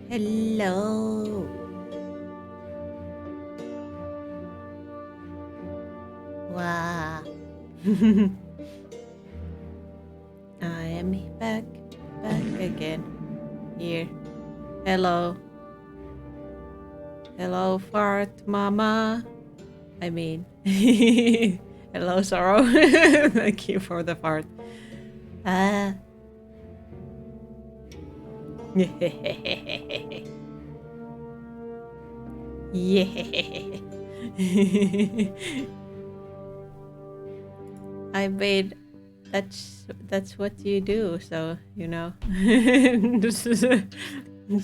Hello. Wow. I am back again. Here. Hello. Hello, fart mama. I mean, hello, sorrow. Thank you for the fart. Ah. Yeah. I mean, that's what you do. So you know, this is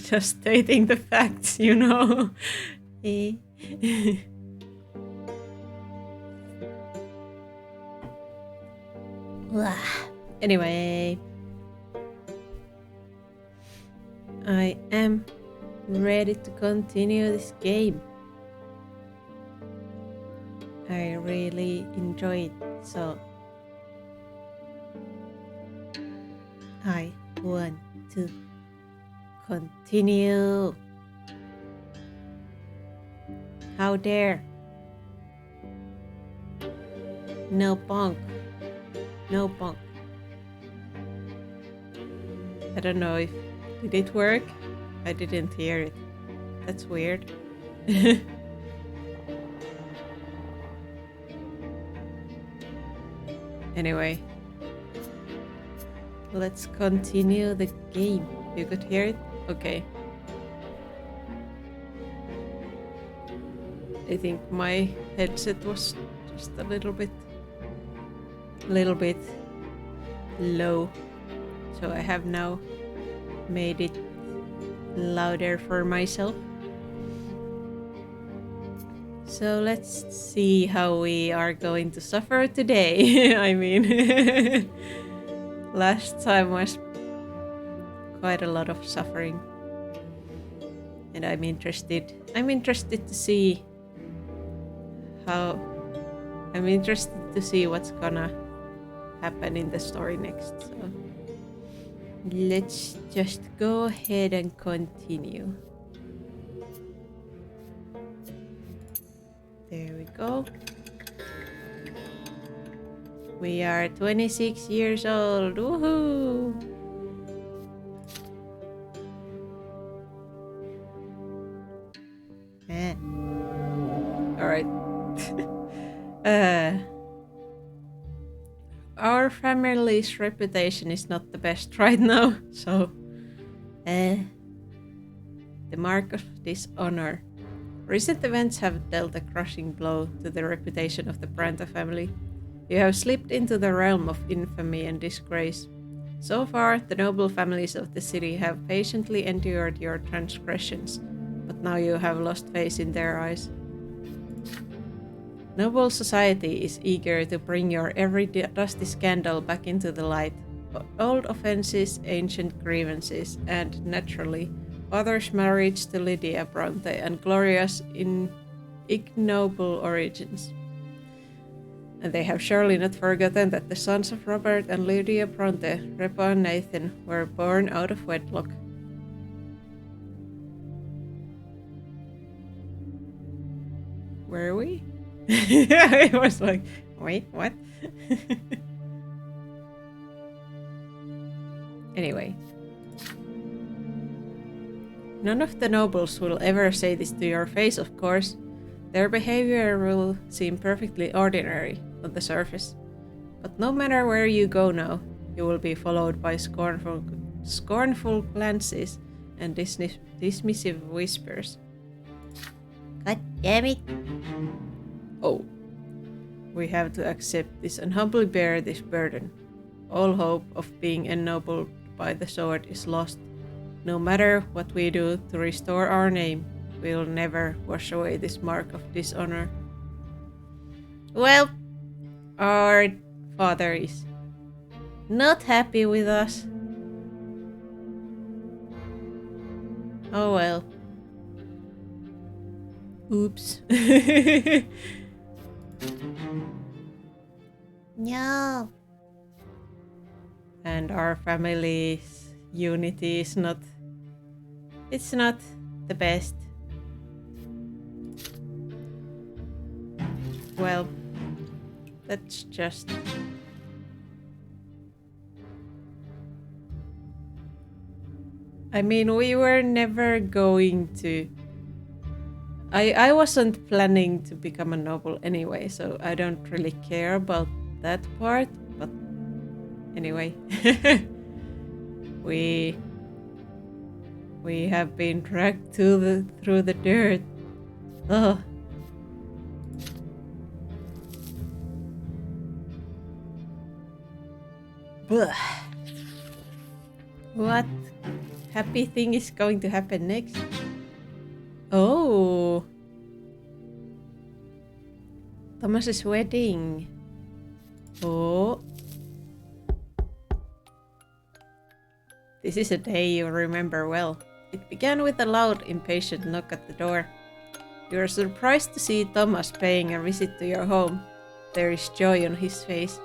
just stating the facts. You know. Eh. Anyway, I am ready to continue this game. I really enjoy it, so I want to continue. How dare? No punk. No punk. I don't know if did it work? I didn't hear it. That's weird. Anyway, let's continue the game. You could hear it? Okay. I think my headset was just a little bit low. So I have now made it louder for myself. So let's see how we are going to suffer today. I mean, last time was quite a lot of suffering. And I'm interested to see how I'm interested to see what's gonna happen in the story next. So let's just go ahead and continue. There we go. We are 26 years old. Woohoo! Alright. Our family's reputation is not the best right now, so the mark of dishonor. Recent events have dealt a crushing blow to the reputation of the Branta family. You have slipped into the realm of infamy and disgrace. So far, the noble families of the city have patiently endured your transgressions, but now you have lost face in their eyes. Noble society is eager to bring your every dusty scandal back into the light. Old offenses, ancient grievances, and, naturally, Father's marriage to Lydia Bronte and Gloria's ignoble origins. And they have surely not forgotten that the sons of Robert and Lydia Bronte, Repa and Nathan, were born out of wedlock. Were we? I was like, wait, what? Anyway. None of the nobles will ever say this to your face, of course. Their behavior will seem perfectly ordinary on the surface. But no matter where you go now, you will be followed by scornful glances and dismissive whispers. God damn it! Oh. We have to accept this and humbly bear this burden. All hope of being ennobled by the sword is lost. No matter what we do to restore our name, we'll never wash away this mark of dishonor. Well, our father is not happy with us. Oh well. Oops. No. And our family's unity is not It's not the best. Well, that's just... I mean, we were never going to... I wasn't planning to become a noble anyway, so I don't really care about that part, but anyway. we have been dragged through the dirt. Oh. Blah. What happy thing is going to happen next? Oh, Thomas's wedding. Oh, this is a day you remember well. It began with a loud, impatient knock at the door. You are surprised to see Thomas paying a visit to your home. There is joy on his face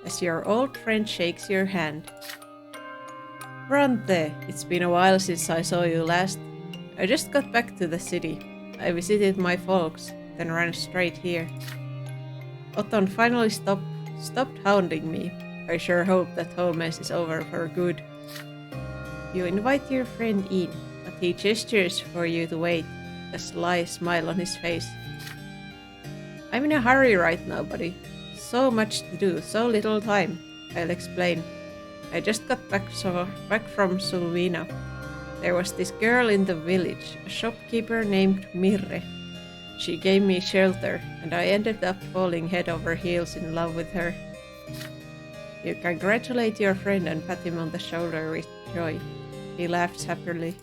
as your old friend shakes your hand. Brante, it's been a while since I saw you last. I just got back to the city. I visited my folks, then ran straight here. Otton finally stopped hounding me. I sure hope that whole mess is over for good. You invite your friend in, but he gestures for you to wait, a sly smile on his face. I'm in a hurry right now, buddy. So much to do, so little time. I'll explain. I just got back from Sulvina. There was this girl in the village, a shopkeeper named Mirre. She gave me shelter, and I ended up falling head over heels in love with her. You congratulate your friend and pat him on the shoulder with joy. He laughs happily.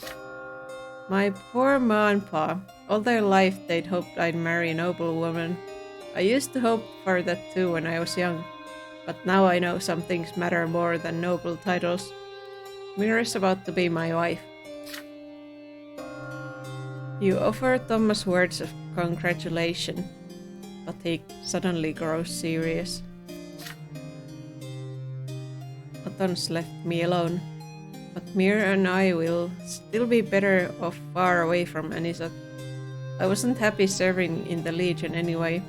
My poor ma and pa, all their life they'd hoped I'd marry a noble woman. I used to hope for that too when I was young, but now I know some things matter more than noble titles. Mirre's about to be my wife. You offer Thomas words of congratulation, but he suddenly grows serious. Otton's left me alone, but Mirre and I will still be better off far away from Anisot. I wasn't happy serving in the Legion anyway.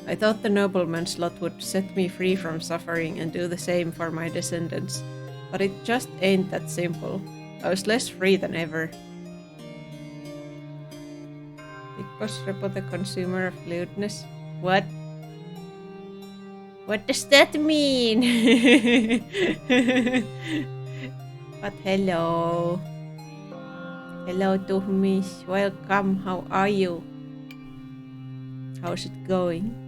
I thought the nobleman's lot would set me free from suffering and do the same for my descendants, but it just ain't that simple. I was less free than ever. Big Boss Repo, the consumer of lewdness. What? What does that mean? But hello. Hello, Tuhmis. Welcome. How are you? How's it going?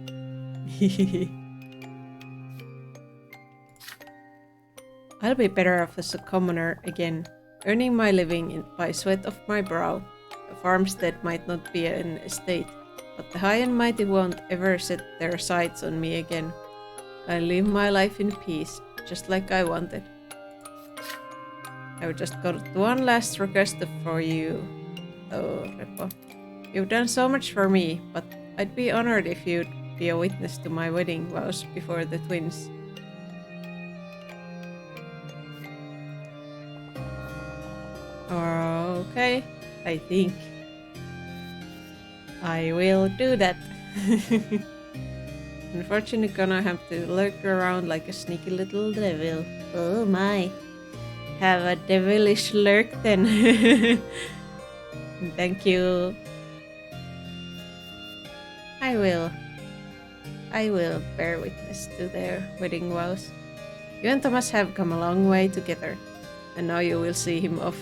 I'll be better off as a commoner again, earning my living by sweat of my brow. A farmstead might not be an estate, but the high and mighty won't ever set their sights on me again. I live my life in peace, just like I wanted. I've just got one last request for you. Oh, Repo. You've done so much for me, but I'd be honored if you'd be a witness to my wedding vows before the twins. Okay, I think I will do that. Unfortunately, gonna have to lurk around like a sneaky little devil. Oh my. Have a devilish lurk then. Thank you. I will bear witness to their wedding vows. You and Thomas have come a long way together, and now you will see him off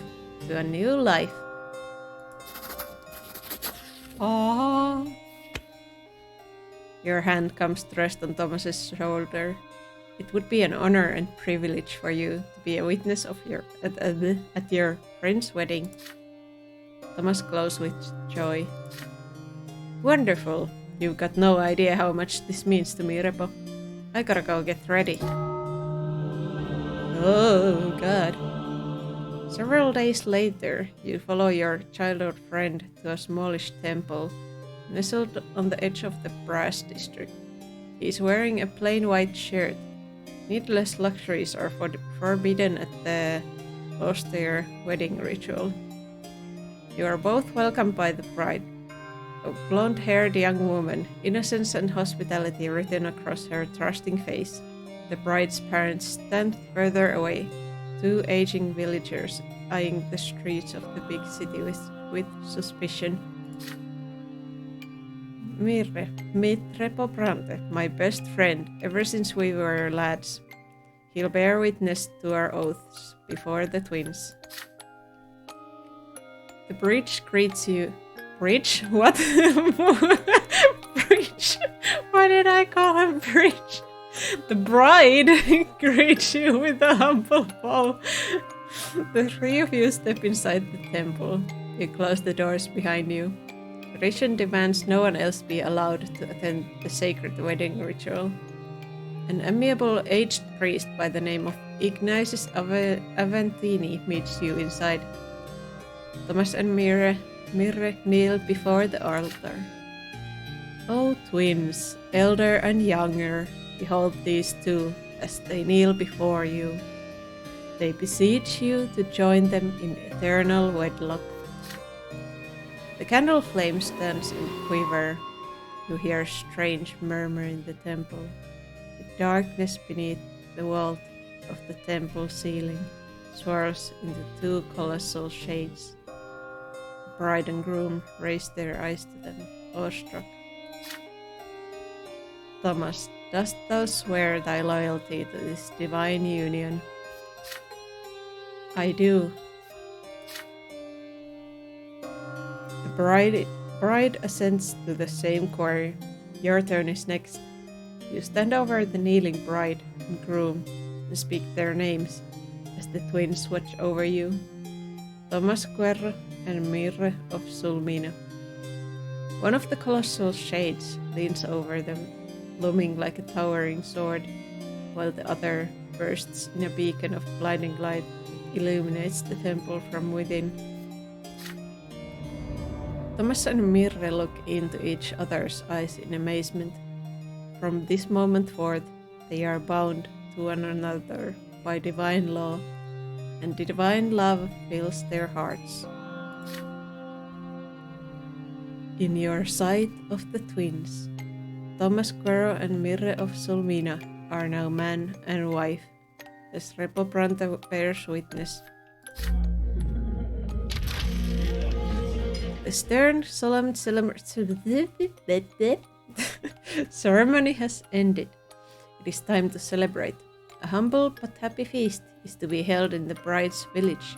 to a new life. Aww. Your hand comes to rest on Thomas's shoulder. It would be an honor and privilege for you to be a witness of at your friend's wedding. Thomas glows with joy. Wonderful. You've got no idea how much this means to me, Repo. I gotta go get ready. Oh, God. Several days later, you follow your childhood friend to a smallish temple, nestled on the edge of the brass district. He is wearing a plain white shirt. Needless luxuries are forbidden at the austere wedding ritual. You are both welcomed by the bride, a blonde-haired young woman, innocence and hospitality written across her trusting face. The bride's parents stand further away, two aging villagers eyeing the streets of the big city with suspicion. Mirre, meet Repo Brante, my best friend, ever since we were lads. He'll bear witness to our oaths before the twins. The bridge greets you. Bridge? What? Bridge? Why did I call him Bridge? The bride greets you with a humble bow. The three of you step inside the temple. You close the doors behind you. Tradition demands no one else be allowed to attend the sacred wedding ritual. An amiable aged priest by the name of Ignatius Aventini meets you inside. Thomas and Mirre kneel before the altar. O twins, elder and younger, behold these two as they kneel before you. They beseech you to join them in eternal wedlock. The candle flame stands in quiver. You hear a strange murmur in the temple. The darkness beneath the vault of the temple ceiling swirls into two colossal shades. The bride and groom raise their eyes to them, awestruck. Thomas, dost thou swear thy loyalty to this divine union? I do. The bride assents to the same query. Your turn is next. You stand over the kneeling bride and groom and speak their names as the twins watch over you. Thomas Guerra and Mirre of Sulmina. One of the colossal shades leans over them, looming like a towering sword, while the other bursts in a beacon of blinding light that illuminates the temple from within. Thomas and Mirre look into each other's eyes in amazement. From this moment forth, they are bound to one another by divine law, and divine love fills their hearts. In your sight of the twins, Thomas Guerro and Mirre of Sulmina are now man and wife, as Repo Brante bears witness. The stern, solemn ceremony has ended. It is time to celebrate. A humble but happy feast is to be held in the bride's village.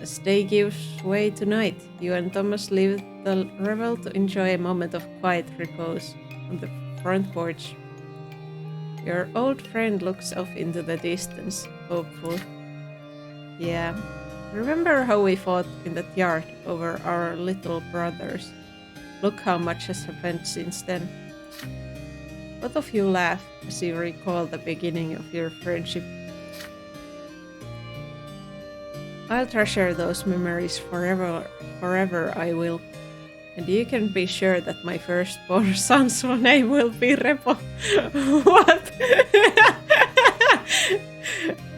As day gives way to night, you and Thomas leave the revel to enjoy a moment of quiet repose on the front porch. Your old friend looks off into the distance, hopeful. Yeah, remember how we fought in that yard over our little brothers? Look how much has happened since then. Both of you laugh as you recall the beginning of your friendship. I'll treasure those memories forever I will. And you can be sure that my firstborn son's name will be Repo. What?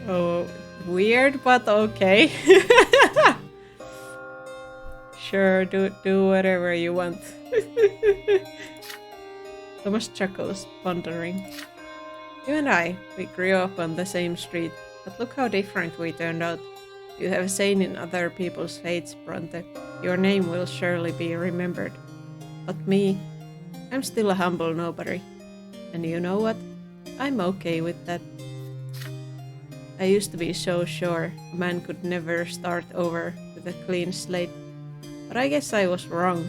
Oh, weird, but okay. Sure, do whatever you want. Thomas chuckles, pondering. You and I, we grew up on the same street, but look how different we turned out. You have a saying in other people's fates, Brante. Your name will surely be remembered. But me, I'm still a humble nobody. And you know what? I'm okay with that. I used to be so sure a man could never start over with a clean slate. But I guess I was wrong.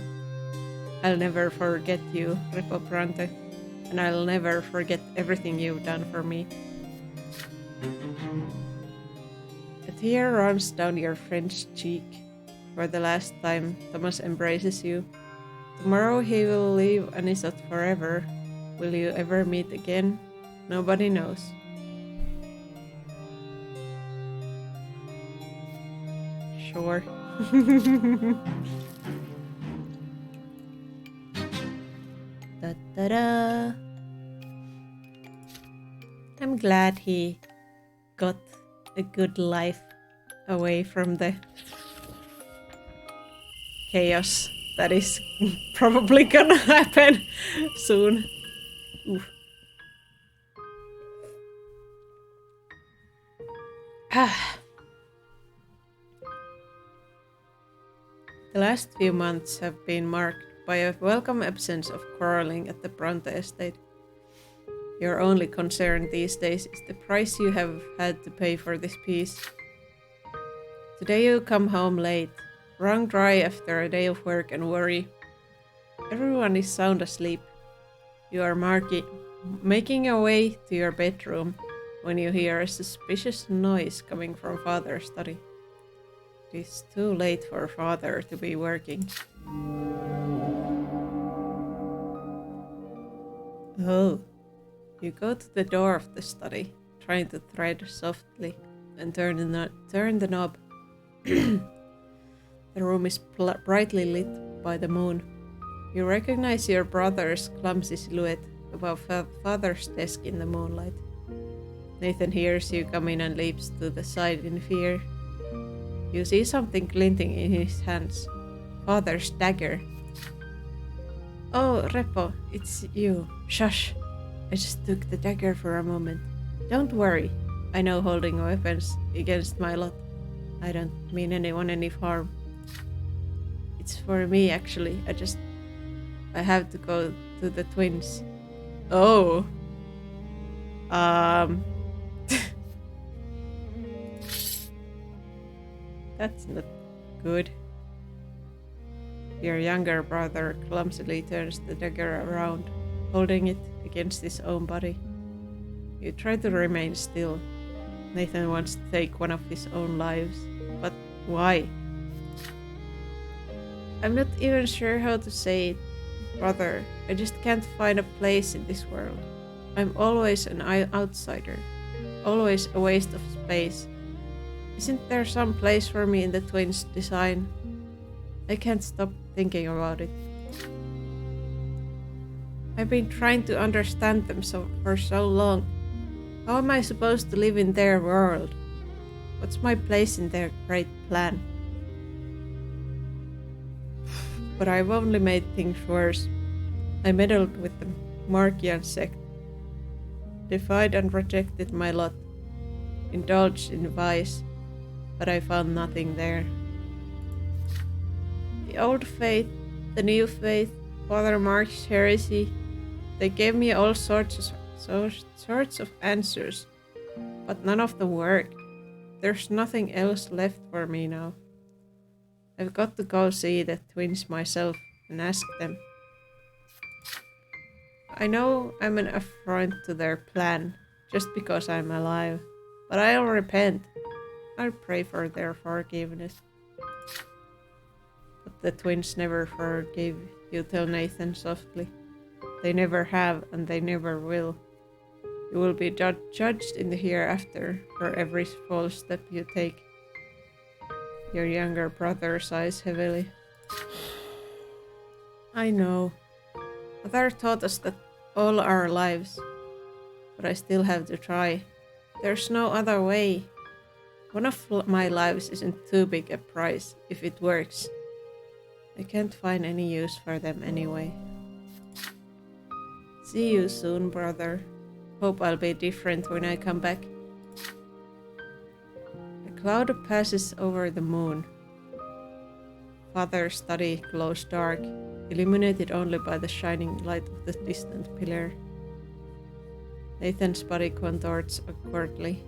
I'll never forget you, Repo Brante. And I'll never forget everything you've done for me. A tear runs down your friend's cheek. For the last time, Thomas embraces you. Tomorrow he will leave Anisot forever. Will you ever meet again? Nobody knows. Sure. Da-da-da. I'm glad he got a good life away from the chaos that is probably gonna happen soon. Oof. The last few months have been marked by a welcome absence of quarreling at the Bronte estate. Your only concern these days is the price you have had to pay for this peace. Today you come home late, wrung dry after a day of work and worry. Everyone is sound asleep. You are making your way to your bedroom when you hear a suspicious noise coming from Father's study. It is too late for Father to be working. Oh. You go to the door of the study, trying to tread softly and turn the knob. The room is brightly lit by the moon. You recognize your brother's clumsy silhouette above Father's desk in the moonlight. Nathan hears you come in and leaps to the side in fear. You see something glinting in his hands. Father's dagger. Oh, Repo, it's you. Shush. I just took the dagger for a moment. Don't worry. I know holding weapons against my lot. I don't mean anyone any harm. It's for me, actually. I have to go to the twins. Oh. That's not good. Your younger brother clumsily turns the dagger around, holding it against his own body. You try to remain still. Nathan wants to take one of his own lives, but why? I'm not even sure how to say it. Brother, I just can't find a place in this world. I'm always an outsider, always a waste of space. Isn't there some place for me in the twins' design? I can't stop thinking about it. I've been trying to understand them for so long. How am I supposed to live in their world? What's my place in their great plan? But I've only made things worse. I meddled with the Markian sect, defied and rejected my lot, indulged in vice, but I found nothing there. The old faith, the new faith, Father Mark's heresy, they gave me all sorts of answers, but none of them worked. There's nothing else left for me now. I've got to go see the twins myself and ask them. I know I'm an affront to their plan, just because I'm alive, but I'll repent. I'll pray for their forgiveness. But the twins never forgave you, tell Nathan softly. They never have, and they never will. You will be judged in the hereafter for every false step you take. Your younger brother sighs heavily. I know. Mother taught us that all our lives, but I still have to try. There's no other way. One of my lives isn't too big a price if it works. I can't find any use for them anyway. See you soon, brother. Hope I'll be different when I come back. A cloud passes over the moon. Father's study glows dark, illuminated only by the shining light of the distant pillar. Nathan's body contorts awkwardly.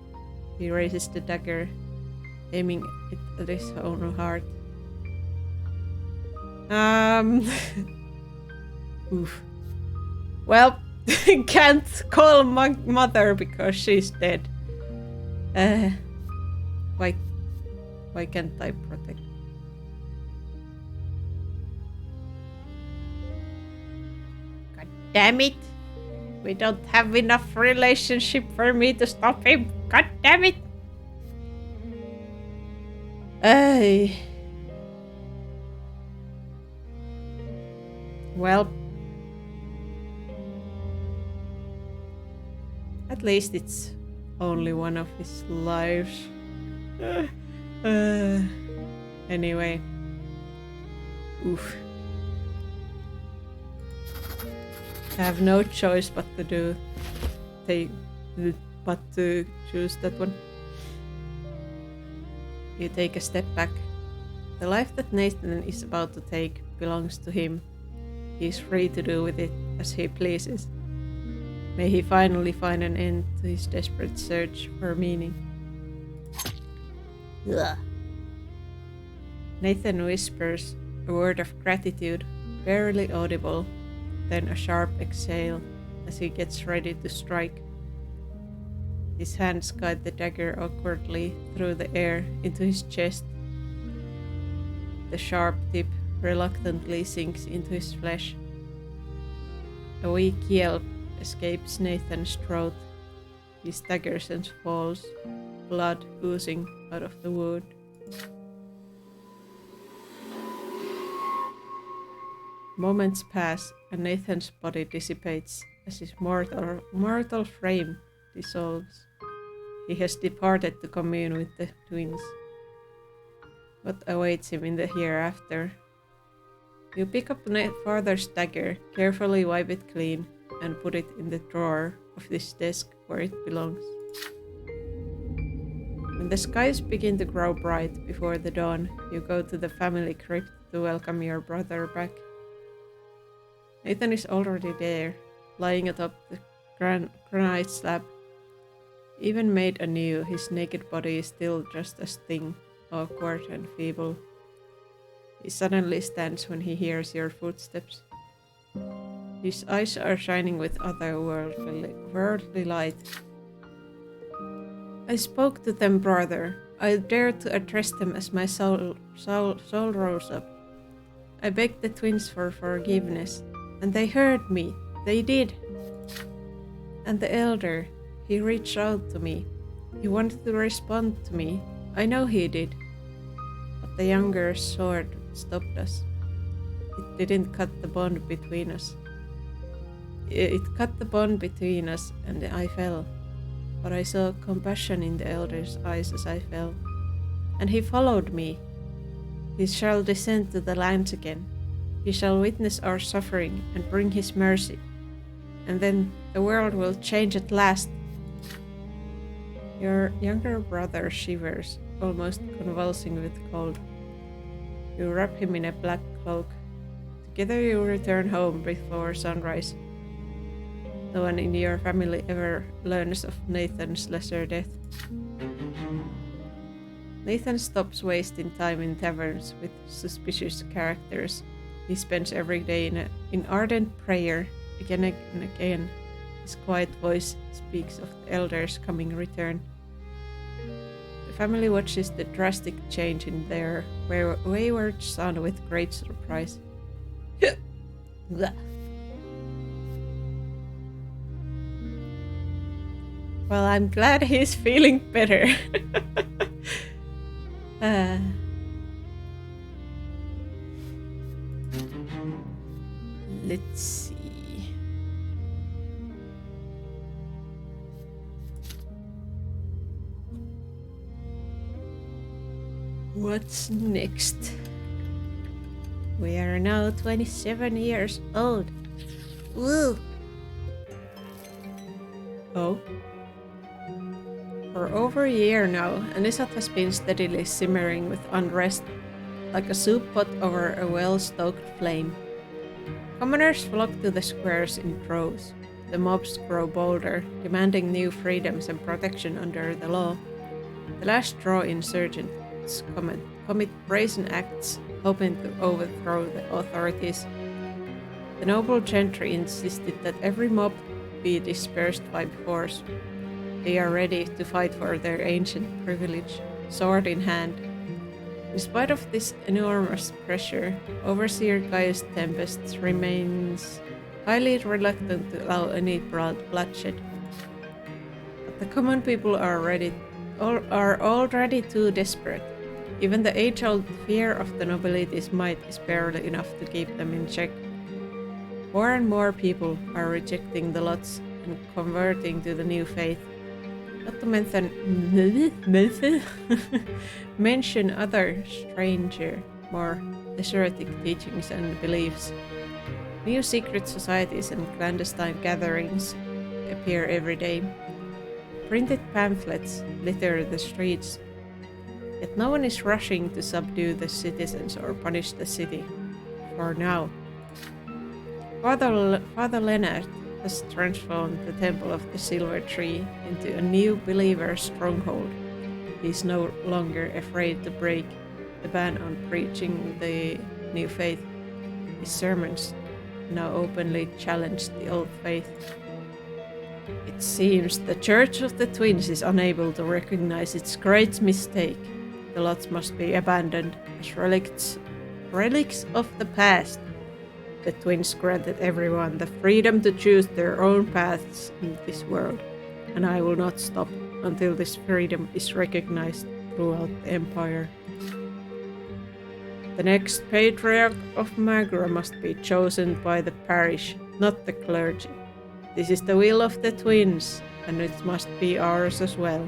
He raises the dagger, aiming it at his own heart. Oof. Well, can't call my mother because she's dead. Why can't I protect? God damn it! We don't have enough relationship for me to stop him. God damn it! Well, at least it's only one of his lives. Anyway, Oof. I have no choice but to choose that one. You take a step back. The life that Nathan is about to take belongs to him. He is free to do with it as he pleases. May he finally find an end to his desperate search for meaning. Ugh. Nathan whispers a word of gratitude, barely audible, then a sharp exhale as he gets ready to strike. His hands guide the dagger awkwardly through the air into his chest. The sharp tip reluctantly sinks into his flesh. A weak yelp escapes Nathan's throat. He staggers and falls, blood oozing out of the wound. Moments pass and Nathan's body dissipates as his mortal frame dissolves. He has departed to commune with the twins. What awaits him in the hereafter? You pick up father's dagger, carefully wipe it clean, and put it in the drawer of this desk where it belongs. When the skies begin to grow bright before the dawn, you go to the family crypt to welcome your brother back. Nathan is already there, lying atop the granite slab. Even made anew, his naked body is still just as thin, awkward and feeble. He suddenly stands when he hears your footsteps. His eyes are shining with otherworldly light. I spoke to them, brother. I dared to address them as my soul rose up. I begged the twins for forgiveness, and they heard me. They did. And the elder, he reached out to me. He wanted to respond to me. I know he did. But the younger sword stopped us. It didn't cut the bond between us. It cut the bond between us, and I fell. But I saw compassion in the elder's eyes as I fell. And he followed me. He shall descend to the lands again. He shall witness our suffering and bring his mercy. And then the world will change at last. Your younger brother shivers, almost convulsing with cold. You wrap him in a black cloak. Together you return home before sunrise. No one in your family ever learns of Nathan's lesser death. Nathan stops wasting time in taverns with suspicious characters. He spends every day in ardent prayer, again and again. His quiet voice speaks of the elder's coming return. The family watches the drastic change in their wayward son with great surprise. Well, I'm glad he's feeling better. Let's see. What's next? We are now 27 years old. Woo! Oh. For over a year now, Anisat has been steadily simmering with unrest, like a soup pot over a well-stoked flame. Commoners flock to the squares in droves. The mobs grow bolder, demanding new freedoms and protection under the law. The last straw insurgents commit brazen acts, hoping to overthrow the authorities. The noble gentry insisted that every mob be dispersed by force. They are ready to fight for their ancient privilege, sword in hand. In spite of this enormous pressure, Overseer Gaius Tempest remains highly reluctant to allow any bloodshed. But the common people are already too desperate. Even the age-old fear of the nobility's might is barely enough to keep them in check. More and more people are rejecting the lots and converting to the new faith. Not to mention other more heretic teachings and beliefs. New secret societies and clandestine gatherings appear every day. Printed pamphlets litter the streets, yet no one is rushing to subdue the citizens or punish the city. For now. Father Leonard has transformed the Temple of the Silver Tree into a new believer stronghold. He is no longer afraid to break the ban on preaching the new faith. His sermons now openly challenge the old faith. It seems the Church of the Twins is unable to recognize its great mistake. The lots must be abandoned as relics of the past. The Twins granted everyone the freedom to choose their own paths in this world, and I will not stop until this freedom is recognized throughout the Empire. The next patriarch of Magra must be chosen by the parish, not the clergy. This is the will of the Twins, and it must be ours as well.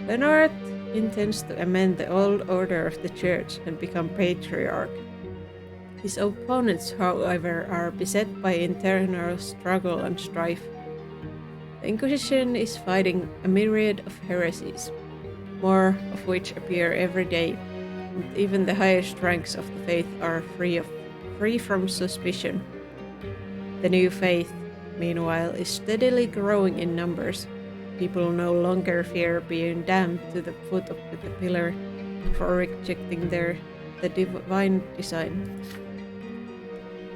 Leonard intends to amend the old order of the church and become patriarch. His opponents, however, are beset by internal struggle and strife. The Inquisition is fighting a myriad of heresies, more of which appear every day, and even the highest ranks of the faith are free from suspicion. The new faith, meanwhile, is steadily growing in numbers. People no longer fear being damned to the foot of the pillar for rejecting the divine design.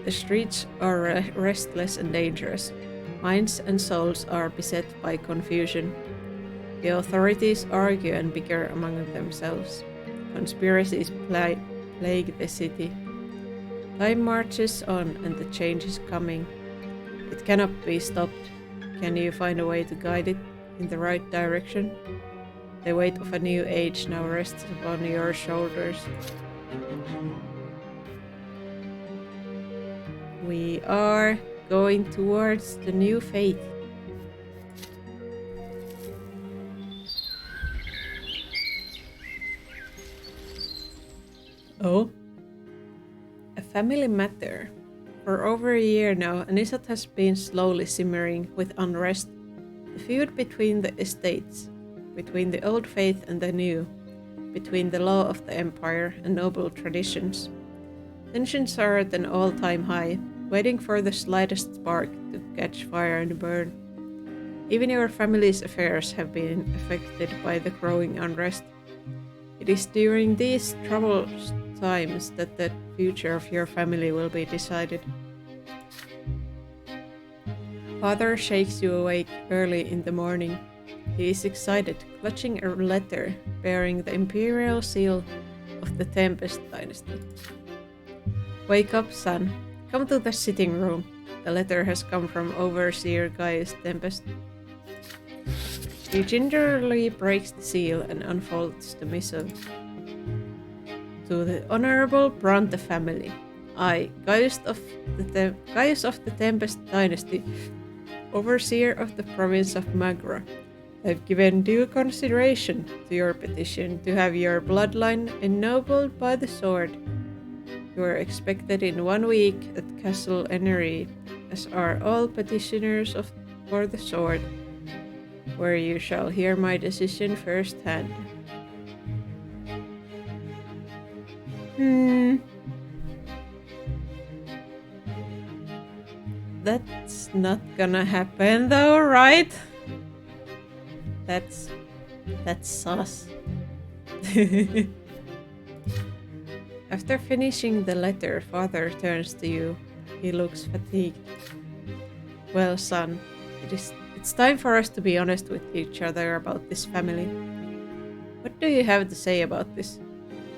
The streets are restless and dangerous. Minds and souls are beset by confusion. The authorities argue and bicker among themselves. Conspiracies plague the city. Time marches on and the change is coming. It cannot be stopped. Can you find a way to guide it in the right direction? The weight of a new age now rests upon your shoulders. We are going towards the new faith. Oh? A family matter. For over a year now, Anisat has been slowly simmering with unrest. The feud between the estates, between the old faith and the new, between the law of the empire and noble traditions. Tensions are at an all-time high, waiting for the slightest spark to catch fire and burn. Even your family's affairs have been affected by the growing unrest. It is during these troubled times that the future of your family will be decided. Father shakes you awake early in the morning. He is excited, clutching a letter bearing the imperial seal of the Tempest dynasty. Wake up, son. Come to the sitting room. The letter has come from Overseer Gaius Tempest. He gingerly breaks the seal and unfolds the missive. To the Honorable Bronte family, I, Gaius of the Tempest dynasty, Overseer of the province of Magra, have given due consideration to your petition to have your bloodline ennobled by the sword. You are expected in 1 week at Castle Enery, as are all petitioners for the sword, where you shall hear my decision firsthand. That's not gonna happen though, right? That's sus. After finishing the letter, Father turns to you. He looks fatigued. Well, son, it's time for us to be honest with each other about this family. What do you have to say about this?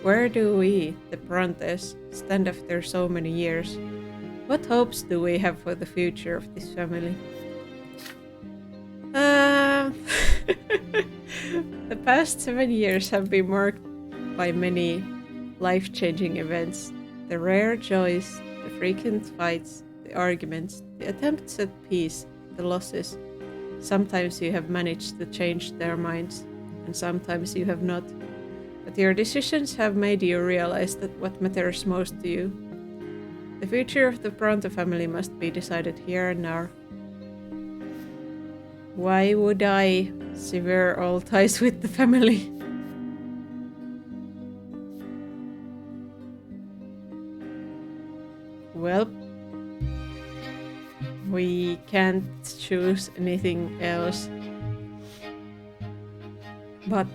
Where do we, the Brontes, stand after so many years? What hopes do we have for the future of this family? The past 7 years have been marked by many life-changing events. The rare joys, the frequent fights, the arguments, the attempts at peace, the losses. Sometimes you have managed to change their minds, and sometimes you have not. But your decisions have made you realize that what matters most to you. The future of the Bronte family must be decided here and now. Why would I sever all ties with the family? Well, we can't choose anything else but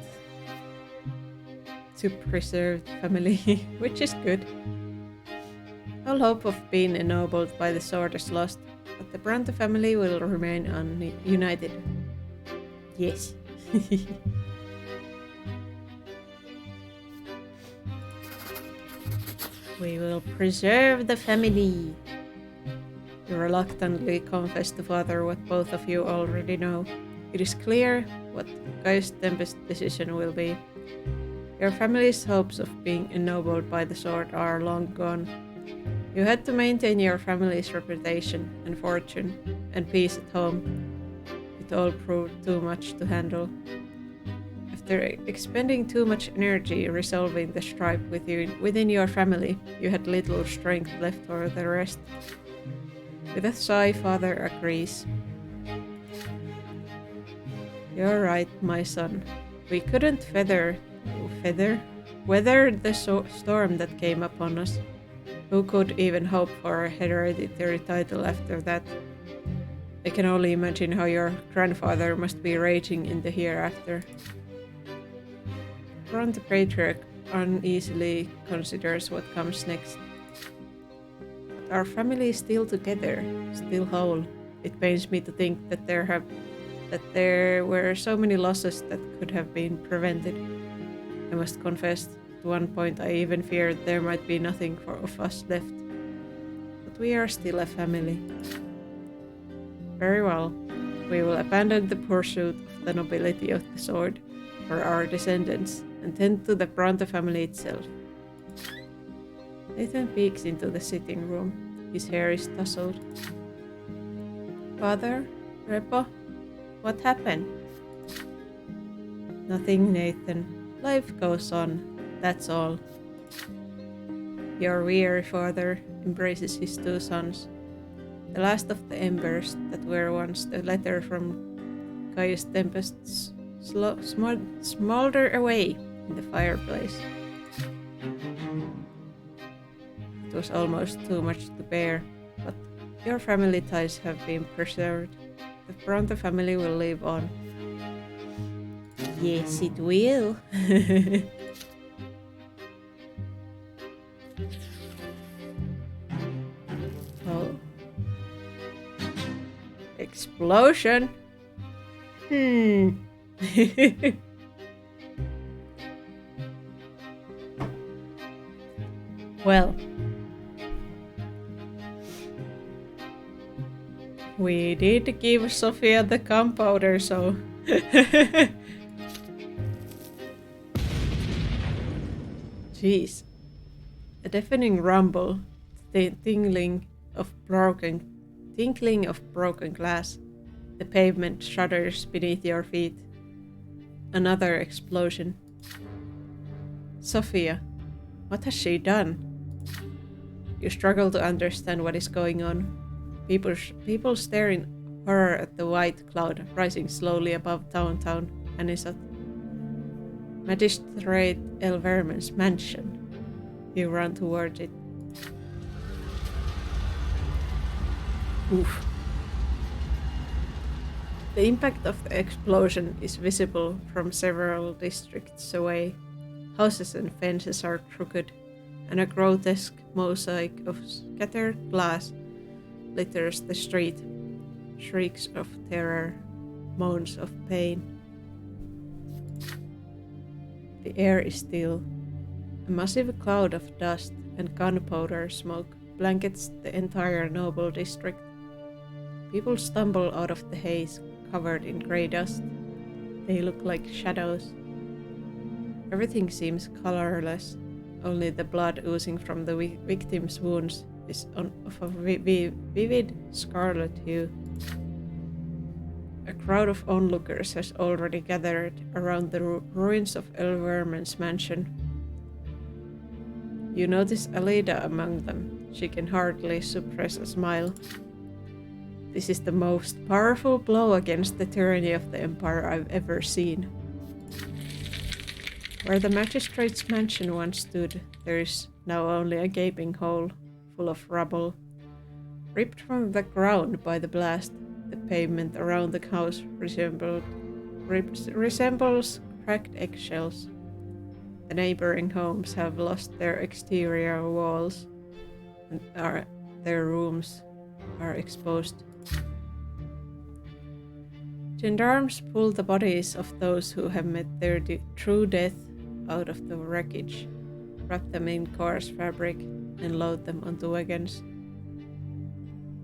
to preserve the family, which is good. All hope of being ennobled by the sword is lost, but the Bronte family will remain united. Yes. We will preserve the family. You reluctantly confess to father what both of you already know. It is clear what Gaius Tempest's decision will be. Your family's hopes of being ennobled by the sword are long gone. You had to maintain your family's reputation and fortune and peace at home. It all proved too much to handle. After expending too much energy resolving the strife within your family, you had little strength left for the rest. With a sigh, father agrees. You're right, my son. We couldn't weather the storm that came upon us. Who could even hope for a hereditary title after that? I can only imagine how your grandfather must be raging in the hereafter. Bronte Patriarch uneasily considers what comes next. But our family is still together, still whole. It pains me to think that there were so many losses that could have been prevented. I must confess, at one point I even feared there might be nothing of us left. But we are still a family. Very well. We will abandon the pursuit of the nobility of the sword for our descendants and tend to the Bronte family itself. Nathan peeks into the sitting room. His hair is tousled. Father? Repo? What happened? Nothing, Nathan. Life goes on. That's all. Your weary father embraces his two sons. The last of the embers that were once the letter from Gaius Tempest smolder away in the fireplace. It was almost too much to bear, but your family ties have been preserved. The Bronte family will live on. Yes, it will. Oh. Explosion? Well, we did give Sophia the gunpowder, so jeez. A deafening rumble, the tinkling of broken glass. The pavement shudders beneath your feet. Another explosion. Sophia, what has she done? You struggle to understand what is going on. People stare in horror at the white cloud rising slowly above downtown Anisot. Magistrate Elverman's mansion. You run towards it. Oof. The impact of the explosion is visible from several districts away. Houses and fences are crooked, and a grotesque mosaic of scattered glass litters the street. Shrieks of terror, moans of pain. The air is still. A massive cloud of dust and gunpowder smoke blankets the entire noble district. People stumble out of the haze, covered in grey dust. They look like shadows. Everything seems colorless. Only the blood oozing from the victim's wounds is of a vivid scarlet hue. A crowd of onlookers has already gathered around the ruins of Elverman's mansion. You notice Alida among them. She can hardly suppress a smile. This is the most powerful blow against the tyranny of the Empire I've ever seen. Where the magistrate's mansion once stood, there is now only a gaping hole, full of rubble. Ripped from the ground by the blast, the pavement around the house resembles cracked eggshells. The neighboring homes have lost their exterior walls, and their rooms are exposed. Gendarmes pull the bodies of those who have met their true death out of the wreckage, wrap them in coarse fabric, and load them onto wagons.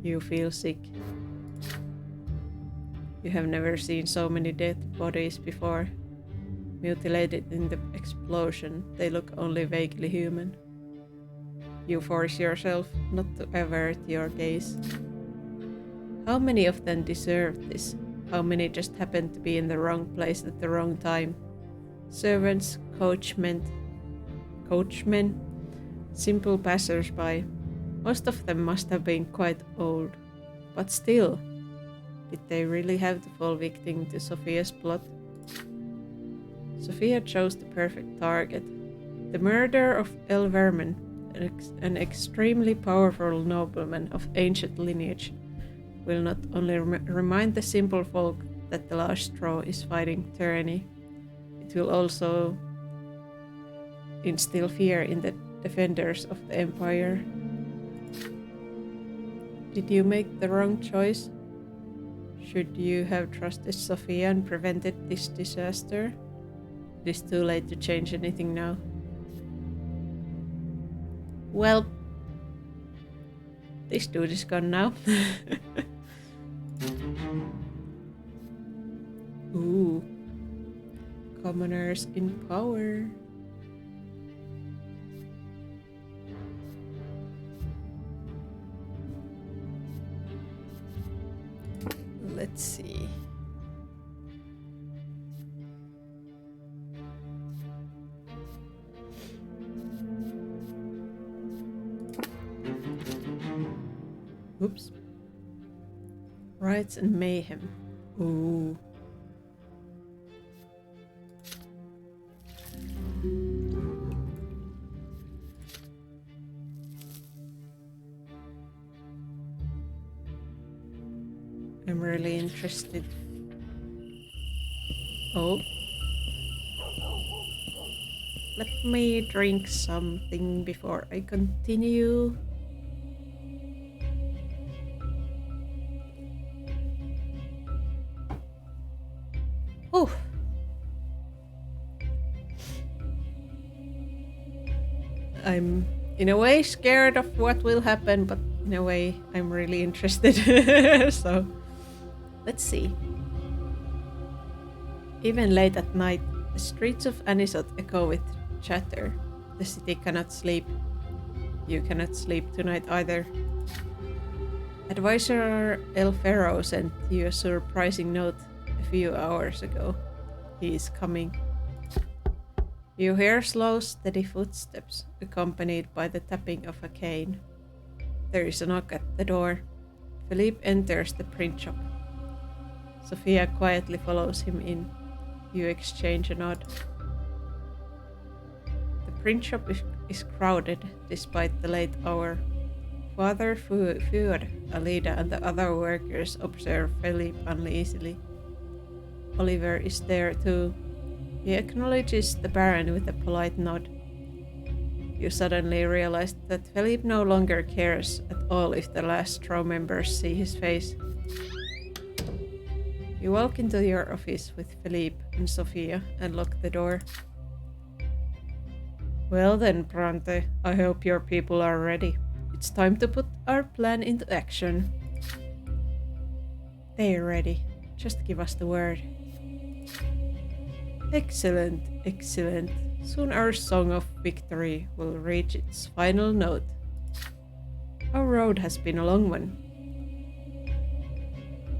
You feel sick. You have never seen so many dead bodies before. Mutilated in the explosion, they look only vaguely human. You force yourself not to avert your gaze. How many of them deserved this? How many just happened to be in the wrong place at the wrong time? Servants, coachmen, simple passers-by. Most of them must have been quite old. But still, did they really have to fall victim to Sophia's plot? Sophia chose the perfect target. The murder of Elverman, an extremely powerful nobleman of ancient lineage, will not only remind the simple folk that the last straw is fighting tyranny, it will also instill fear in the defenders of the Empire. Did you make the wrong choice? Should you have trusted Sophia and prevented this disaster? It is too late to change anything now. Well, this dude is gone now. Ooh. Commoners in power. Let's see. Oops. Riots and mayhem. Ooh. I'm really interested. Oh. Let me drink something before I continue. Oh. I'm in a way scared of what will happen, but in a way I'm really interested. So let's see. Even late at night, the streets of Anisot echo with chatter. The city cannot sleep. You cannot sleep tonight either. Advisor El Ferro sent you a surprising note a few hours ago. He is coming. You hear slow, steady footsteps, accompanied by the tapping of a cane. There is a knock at the door. Philippe enters the print shop. Sophia quietly follows him in. You exchange a nod. The print shop is crowded despite the late hour. Father Fuad, Alida, and the other workers observe Philippe uneasily. Oliver is there too. He acknowledges the Baron with a polite nod. You suddenly realize that Philippe no longer cares at all if the last straw members see his face. You walk into your office with Philippe and Sophia and lock the door. Well then, Brante, I hope your people are ready. It's time to put our plan into action. They're ready. Just give us the word. Excellent, excellent. Soon our song of victory will reach its final note. Our road has been a long one.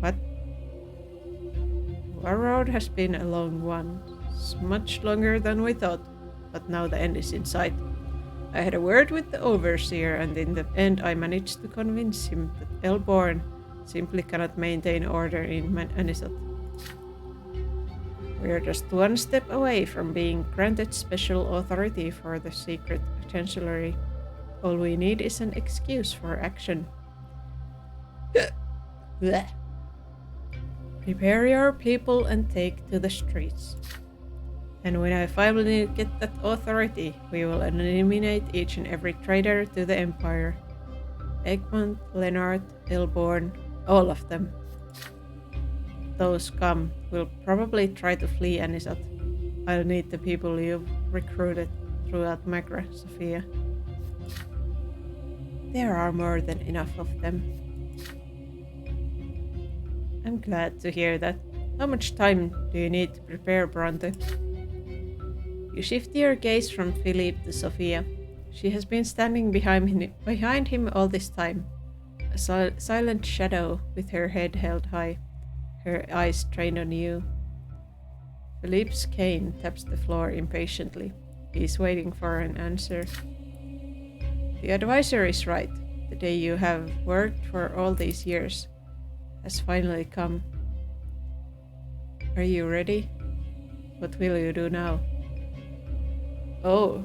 What? Our road has been a long one, much longer than we thought, but now the end is in sight. I had a word with the overseer, and in the end I managed to convince him that Elborn simply cannot maintain order in Anisot. We are just one step away from being granted special authority for the secret chancellery. All we need is an excuse for action. Prepare your people and take to the streets. And when I finally get that authority, we will eliminate each and every traitor to the Empire. Egmont, Lennart, Elborn, all of them. Those scum will probably try to flee Anisot. I'll need the people you've recruited throughout Magra, Sophia. There are more than enough of them. I'm glad to hear that. How much time do you need to prepare, Bronte? You shift your gaze from Philippe to Sophia. She has been standing behind him all this time, a silent shadow with her head held high, her eyes trained on you. Philippe's cane taps the floor impatiently. He is waiting for an answer. The advisor is right. The day you have worked for all these years has finally come. Are you ready? What will you do now? Oh.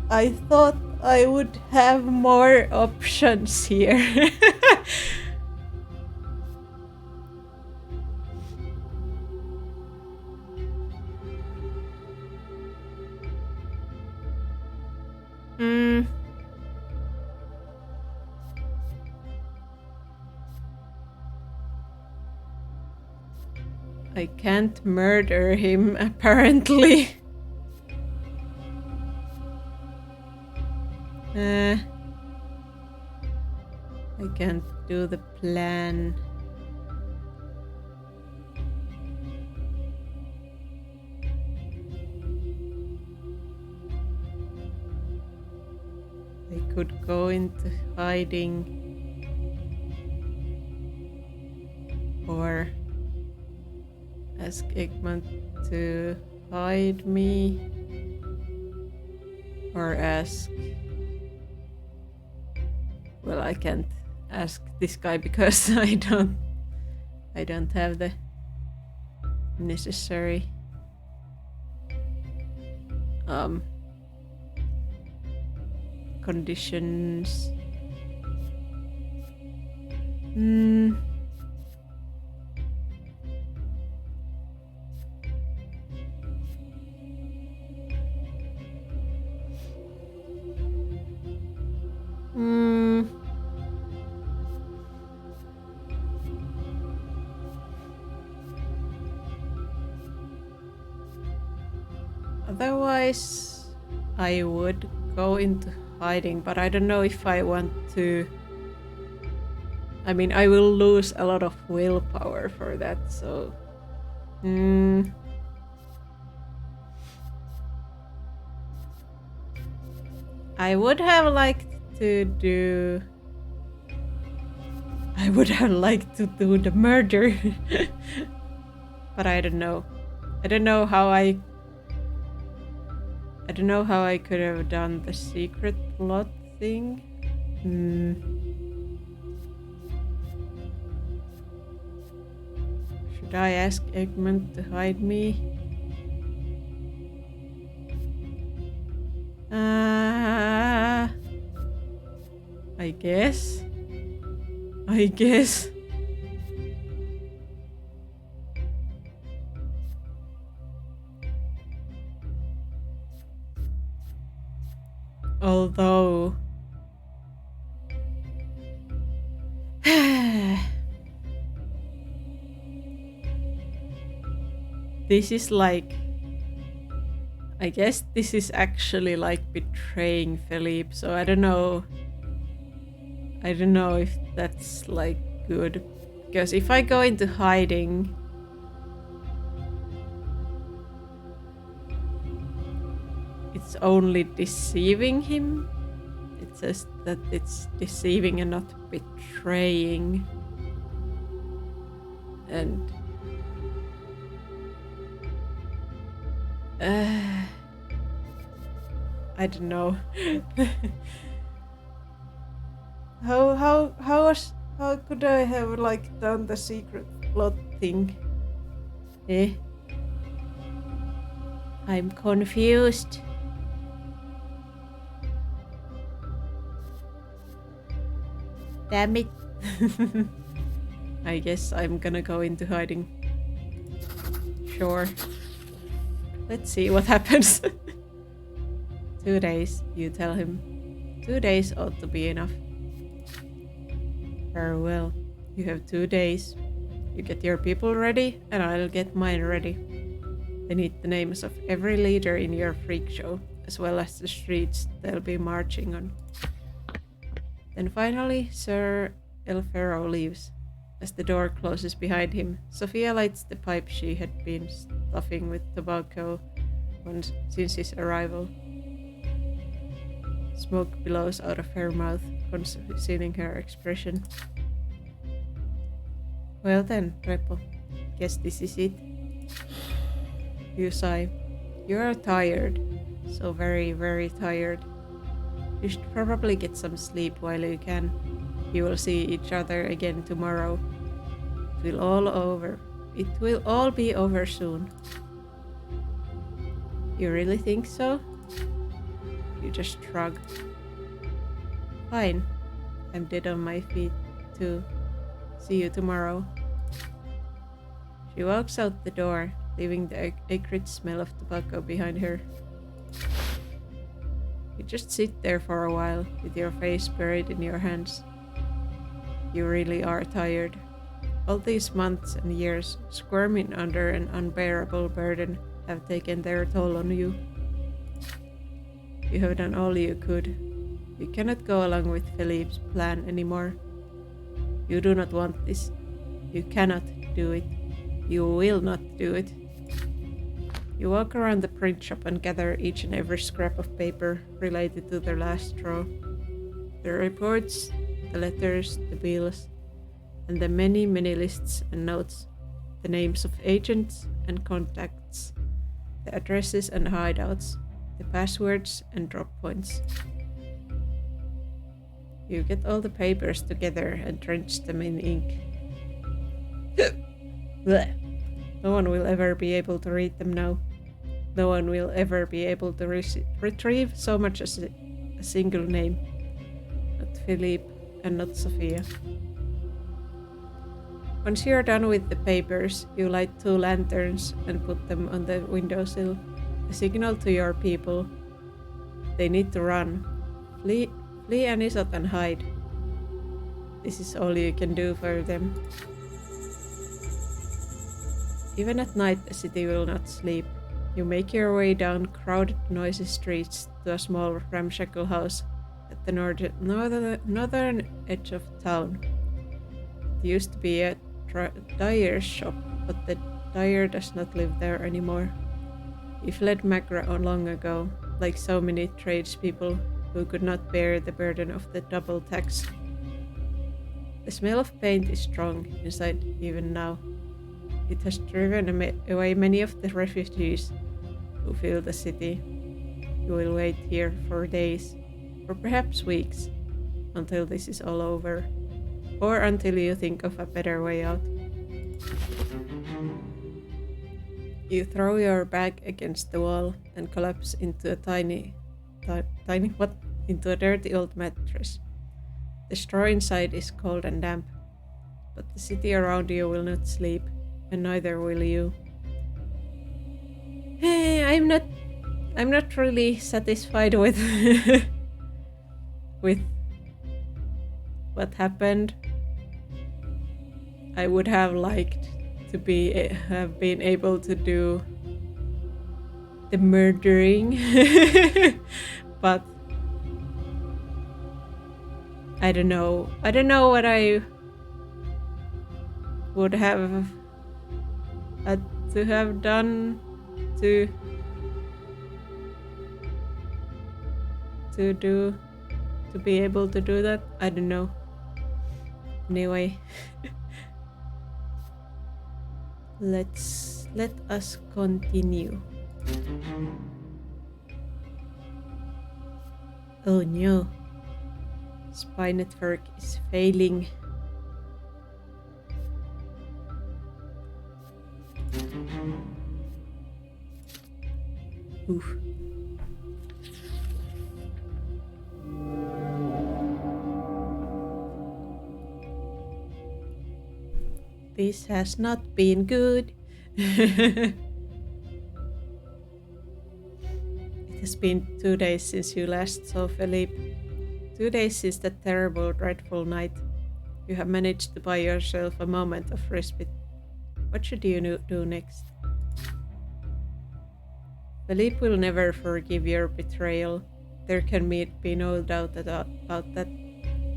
I thought I would have more options here. I can't murder him, apparently. I can't do the plan. I could go into hiding. Or ask Egmont to hide me. Or ask... Well, I can't ask this guy because I don't have the necessary conditions. Otherwise, I would go into hiding, but I don't know if I want to. I mean, I will lose a lot of willpower for that, so. I would have liked to do. I would have liked to do the murder, but I don't know. I don't know how I could have done the secret plot thing. Should I ask Egmont to hide me? I guess. Although... this is like... I guess this is actually like betraying Philippe, so I don't know. I don't know if that's like good. Because if I go into hiding... it's only deceiving him. says that it's deceiving and not betraying. And I don't know. How could I have like done the secret plot thing? Eh? I'm confused. Damn it. I guess I'm gonna go into hiding. Sure. Let's see what happens. 2 days, you tell him. 2 days ought to be enough. Very well. You have 2 days. You get your people ready, and I'll get mine ready. I need the names of every leader in your freak show, as well as the streets they'll be marching on. Then finally, Sir Elfero leaves. As the door closes behind him, Sophia lights the pipe she had been stuffing with tobacco since his arrival. Smoke billows out of her mouth, concealing her expression. Well then, Repo, guess this is it. You sigh. You are tired. So very, very tired. You should probably get some sleep while you can. You will see each other again tomorrow. It will all be over soon. You really think so? You just shrug. Fine. I'm dead on my feet, too. See you tomorrow. She walks out the door, leaving the acrid smell of tobacco behind her. You just sit there for a while, with your face buried in your hands. You really are tired. All these months and years, squirming under an unbearable burden, have taken their toll on you. You have done all you could. You cannot go along with Philippe's plan anymore. You do not want this. You cannot do it. You will not do it. You walk around the print shop and gather each and every scrap of paper related to their last straw. The reports, the letters, the bills, and the many, many lists and notes, the names of agents and contacts, the addresses and hideouts, the passwords and drop points. You get all the papers together and drench them in ink. No one will ever be able to read them now. No one will ever be able to retrieve so much as a single name. Not Philippe and not Sophia. Once you're done with the papers, you light 2 lanterns and put them on the windowsill, a signal to your people. They need to run. Flee Anisot and hide. This is all you can do for them. Even at night, the city will not sleep. You make your way down crowded, noisy streets to a small, ramshackle house at the northern edge of town. It used to be a dyer's shop, but the dyer does not live there anymore. He fled Magra long ago, like so many tradespeople who could not bear the burden of the double tax. The smell of paint is strong inside even now. It has driven away many of the refugees who fill the city. You will wait here for days, or perhaps weeks, until this is all over, or until you think of a better way out. You throw your bag against the wall and collapse into into a dirty old mattress. The straw inside is cold and damp, but the city around you will not sleep, and neither will you. Hey, I'm not really satisfied with with what happened. I would have liked to have been able to do the murdering, but I don't know. I don't know what I would have had to have done to do to be able to do that. I don't know. Anyway. Let us continue. Oh no. Spy network is failing. Oof. This has not been good. It has been 2 days since you last saw Philippe. 2 days since that terrible, dreadful night. You have managed to buy yourself a moment of respite. What should you do next? Philippe will never forgive your betrayal. There can be no doubt about that.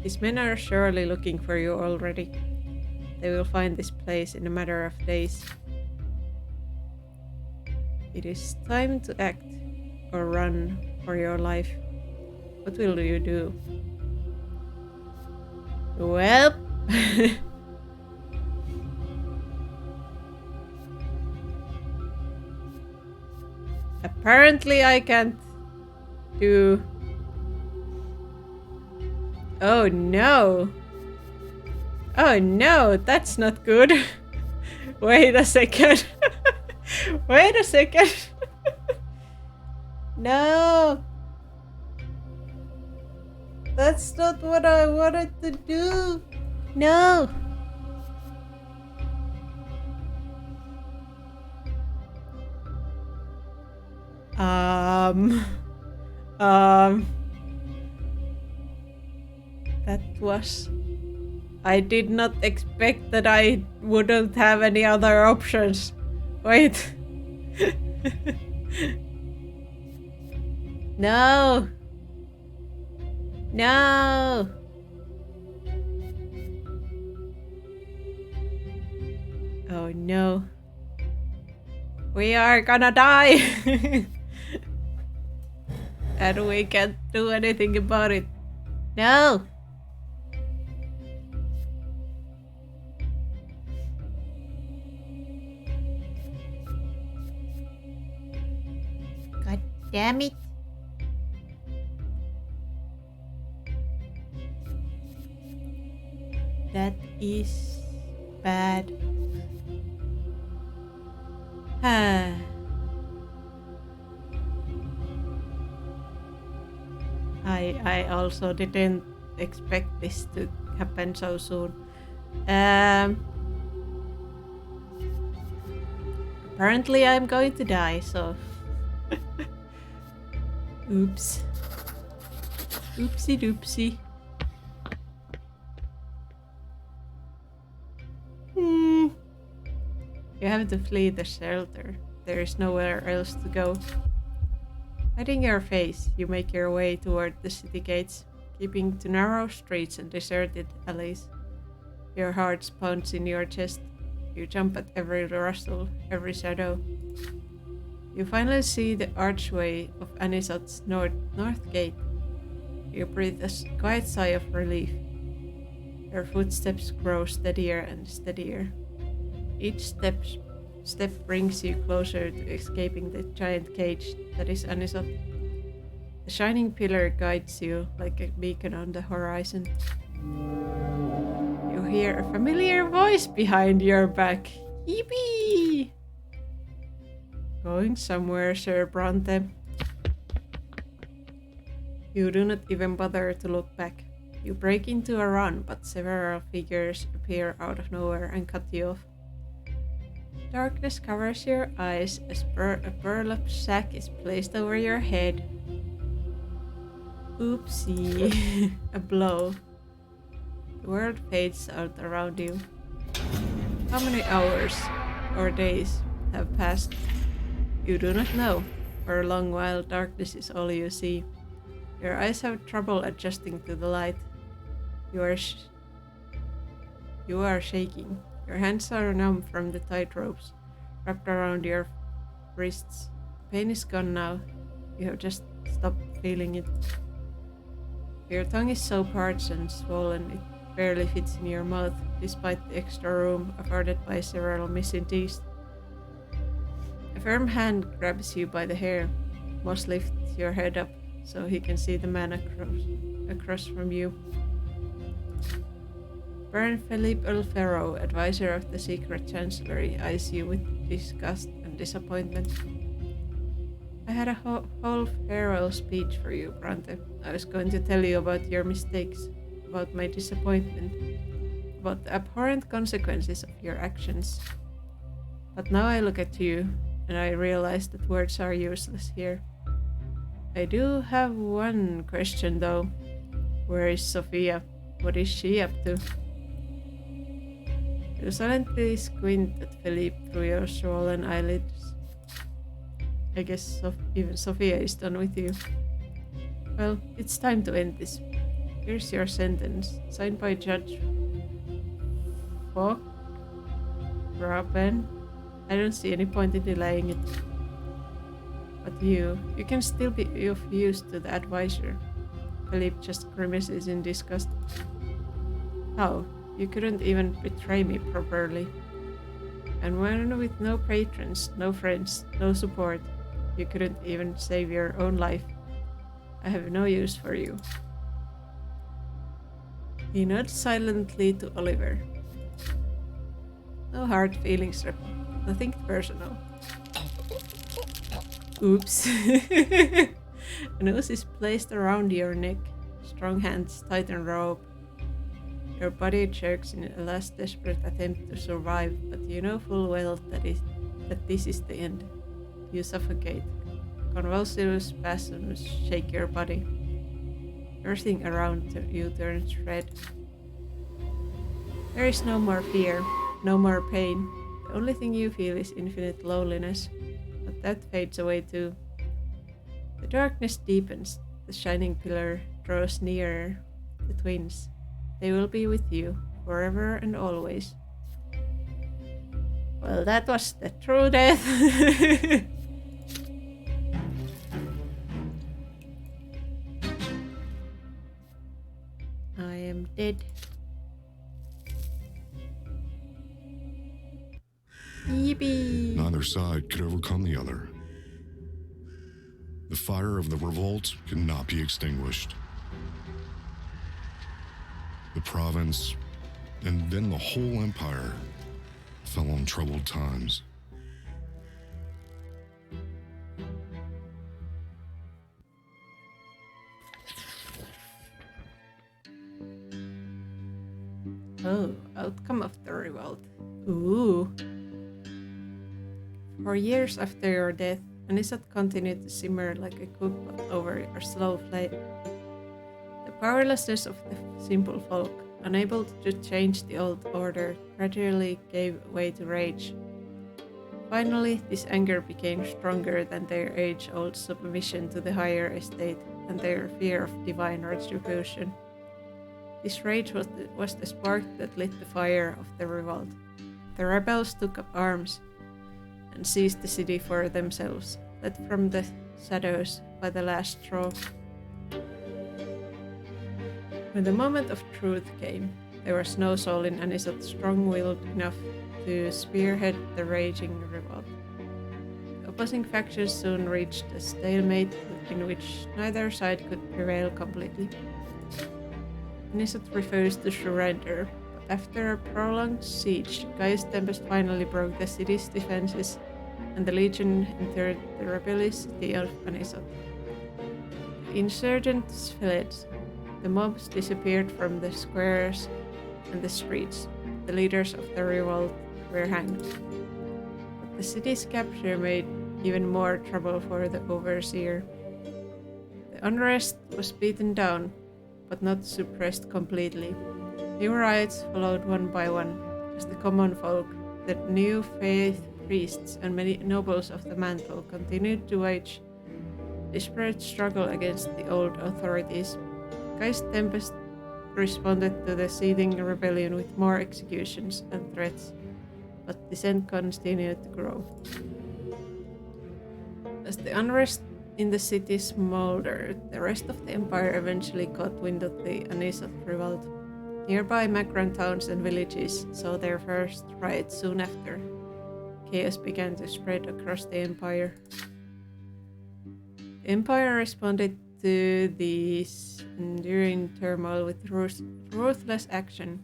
His men are surely looking for you already. They will find this place in a matter of days. It is time to act or run for your life. What will you do? Well... Apparently I can't do... Oh no! Oh no, that's not good. Wait a second. Wait a second. No! That's not what I wanted to do. No! That was... I did not expect that I wouldn't have any other options. Wait. No! No! Oh no. We are gonna die! And we can't do anything about it. No! God damn it. That is bad. I also didn't expect this to happen so soon. Apparently I'm going to die, so... Oops. Oopsie doopsie. You have to flee the shelter. There is nowhere else to go. Hiding your face, you make your way toward the city gates, keeping to narrow streets and deserted alleys. Your heart pounds in your chest. You jump at every rustle, every shadow. You finally see the archway of Anisot's north gate. You breathe a quiet sigh of relief. Your footsteps grow steadier and steadier. Each step brings you closer to escaping the giant cage that is Anisot. The shining pillar guides you like a beacon on the horizon. You hear a familiar voice behind your back. Yippee! Going somewhere, Sir Bronte. You do not even bother to look back. You break into a run, but several figures appear out of nowhere and cut you off. Darkness covers your eyes as a burlap sack is placed over your head. Oopsie. A blow. The world fades out around you. How many hours or days have passed? You do not know. For a long while, darkness is all you see. Your eyes have trouble adjusting to the light. You are shaking. Your hands are numb from the tight ropes wrapped around your wrists. Pain is gone now. You have just stopped feeling it. Your tongue is so parched and swollen it barely fits in your mouth, despite the extra room afforded by several missing teeth. A firm hand grabs you by the hair. Moss lifts your head up so he can see the man across from you. Baron Philippe Elfero, advisor of the Secret Chancellery, eyes you with disgust and disappointment. I had a whole farewell speech for you, Brante. I was going to tell you about your mistakes, about my disappointment, about the abhorrent consequences of your actions. But now I look at you, and I realize that words are useless here. I do have one question, though. Where is Sophia? What is she up to? You silently squint at Philippe through your swollen eyelids. I guess even Sophia is done with you. Well, it's time to end this. Here's your sentence, signed by Judge Fogg Raben. I don't see any point in delaying it. But you can still be of use to the advisor. Philippe just grimaces in disgust. How? You couldn't even betray me properly. And when with no patrons, no friends, no support, you couldn't even save your own life. I have no use for you. He nods silently to Oliver. No hard feelings, Rep. Nothing personal. Oops. A noose is placed around your neck. Strong hands tighten rope. Your body jerks in a last desperate attempt to survive, but you know full well that this is the end. You suffocate. Convulsive spasms shake your body. Everything around you turns red. There is no more fear, no more pain. The only thing you feel is infinite loneliness, but that fades away too. The darkness deepens. The shining pillar draws nearer. The twins. They will be with you, forever and always. Well, that was the true death. I am dead. Yippee! Neither side could overcome the other. The fire of the revolt could not be extinguished. The province, and then the whole empire, fell on troubled times. Oh, outcome of the revolt. Ooh. For years after your death, Anisot continued to simmer like a cookpot over a slow flame. The powerlessness of the simple folk, unable to change the old order, gradually gave way to rage. Finally, this anger became stronger than their age-old submission to the higher estate and their fear of divine retribution. This rage was the spark that lit the fire of the revolt. The rebels took up arms and seized the city for themselves, led from the shadows by the last straw. When the moment of truth came, there was no soul in Anisot strong-willed enough to spearhead the raging revolt. The opposing factions soon reached a stalemate in which neither side could prevail completely. Anisot refused to surrender, but after a prolonged siege, Gaius Tempest finally broke the city's defenses, and the Legion entered the rebellious city of Anisot. The insurgents fled. The mobs disappeared from the squares and the streets. The leaders of the revolt were hanged. But the city's capture made even more trouble for the overseer. The unrest was beaten down, but not suppressed completely. New riots followed one by one, as the common folk, the new faith priests, and many nobles of the mantle continued to wage a desperate struggle against the old authorities. Gaius Tempest responded to the seething rebellion with more executions and threats, but dissent continued to grow. As the unrest in the city smoldered, the rest of the empire eventually caught wind of the unease of revolt. Nearby Macron towns and villages saw their first riots soon after. Chaos began to spread across the empire. The empire responded to this enduring turmoil with ruthless action.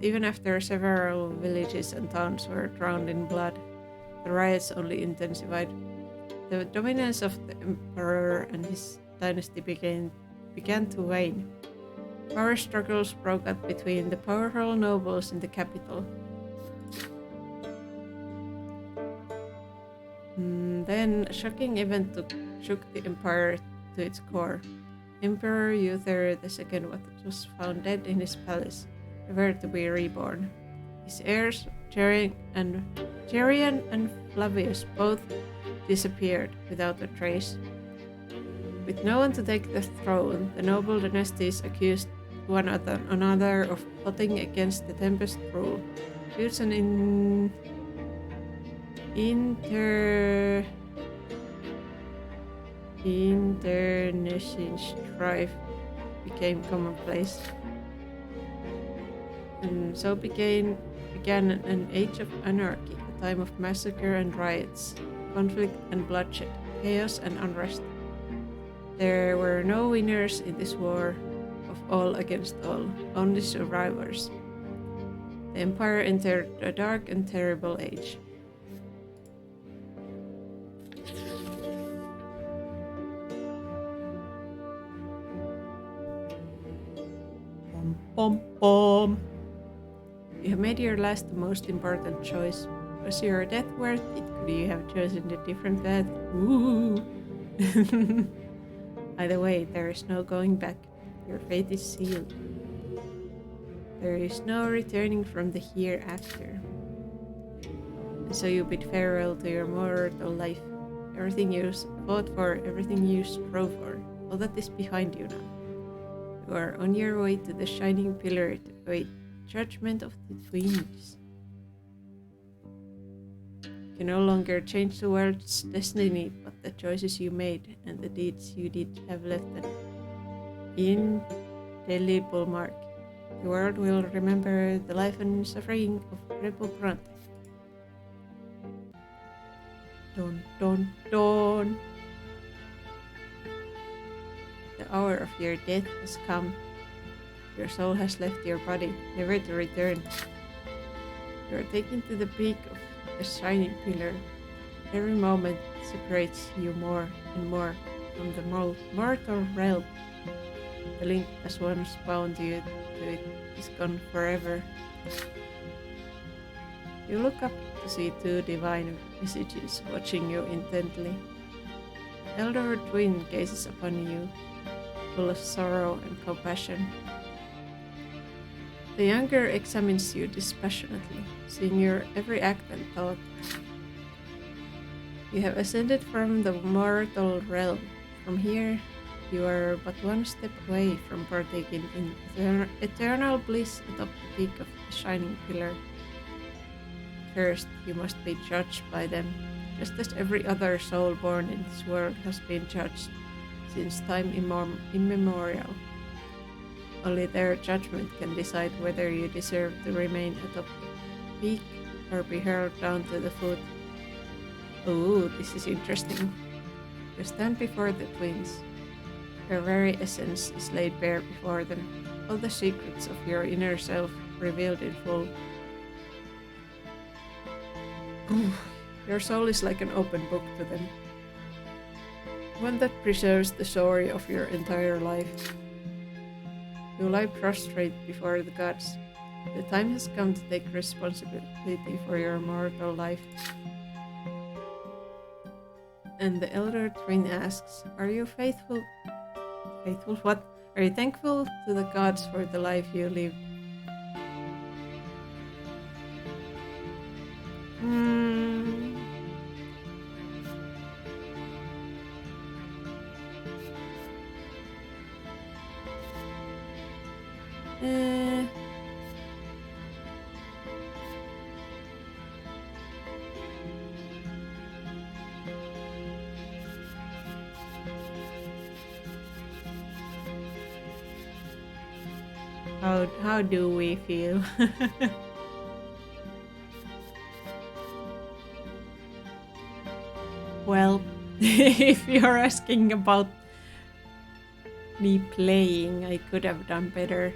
Even after several villages and towns were drowned in blood, the riots only intensified. The dominance of the emperor and his dynasty began to wane. Power struggles broke out between the powerful nobles in the capital. Then a shocking event shook the empire to its core. Emperor Uther II was found dead in his palace, never to be reborn. His heirs, Gerion and Flavius, both disappeared without a trace. With no one to take the throne, the noble dynasties accused one another of plotting against the Tempest rule. Feuds and internecine strife became commonplace. And so began an age of anarchy, a time of massacre and riots, conflict and bloodshed, chaos and unrest. There were no winners in this war of all against all, only survivors. The empire entered a dark and terrible age. Pom pom. You have made your last the most important choice. Was your death worth it? Could you have chosen a different path? Ooh. Either way, there is no going back. Your fate is sealed. There is no returning from the hereafter. And so you bid farewell to your mortal life. Everything you fought for, everything you strove for, all that is behind you now. You are on your way to the shining pillar to await judgment of the twins. You no longer change the world's destiny, but the choices you made and the deeds you did have left an indelible mark. The world will remember the life and suffering of Rebel Grunt. Dun dun dun. The hour of your death has come. Your soul has left your body, never to return. You are taken to the peak of the shining pillar. Every moment separates you more and more from the mortal realm. The link that once bound you to it is gone forever. You look up to see two divine visages watching you intently. Elder twin gazes upon you, full of sorrow and compassion. The younger examines you dispassionately, seeing your every act and thought. You have ascended from the mortal realm. From here, you are but one step away from partaking in eternal bliss atop the peak of the shining pillar. First, you must be judged by them, just as every other soul born in this world has been judged since time immemorial. Only their judgment can decide whether you deserve to remain atop the peak or be hurled down to the foot. Ooh, this is interesting. You stand before the twins. Your very essence is laid bare before them, all the secrets of your inner self revealed in full. Ooh, your soul is like an open book to them, one that preserves the story of your entire life. You lie prostrate before the gods. The time has come to take responsibility for your mortal life. And the elder twin asks, are you faithful? Faithful what? Are you thankful to the gods for the life you lived? How do we feel? Well, if you're asking about me playing, I could have done better.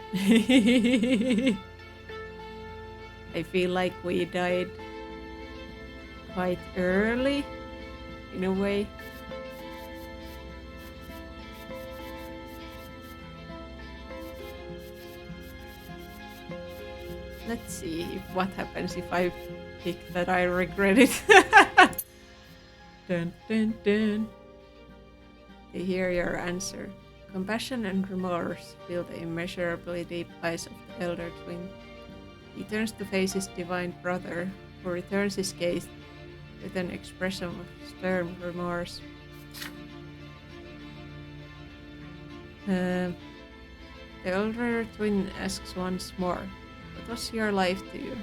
I feel like we died quite early, in a way. Let's see what happens if I pick that I regret it. Dun dun dun. They hear your answer. Compassion and remorse fill the immeasurably deep eyes of the elder twin. He turns to face his divine brother, who returns his gaze with an expression of stern remorse. The elder twin asks once more, "What was your life to you?"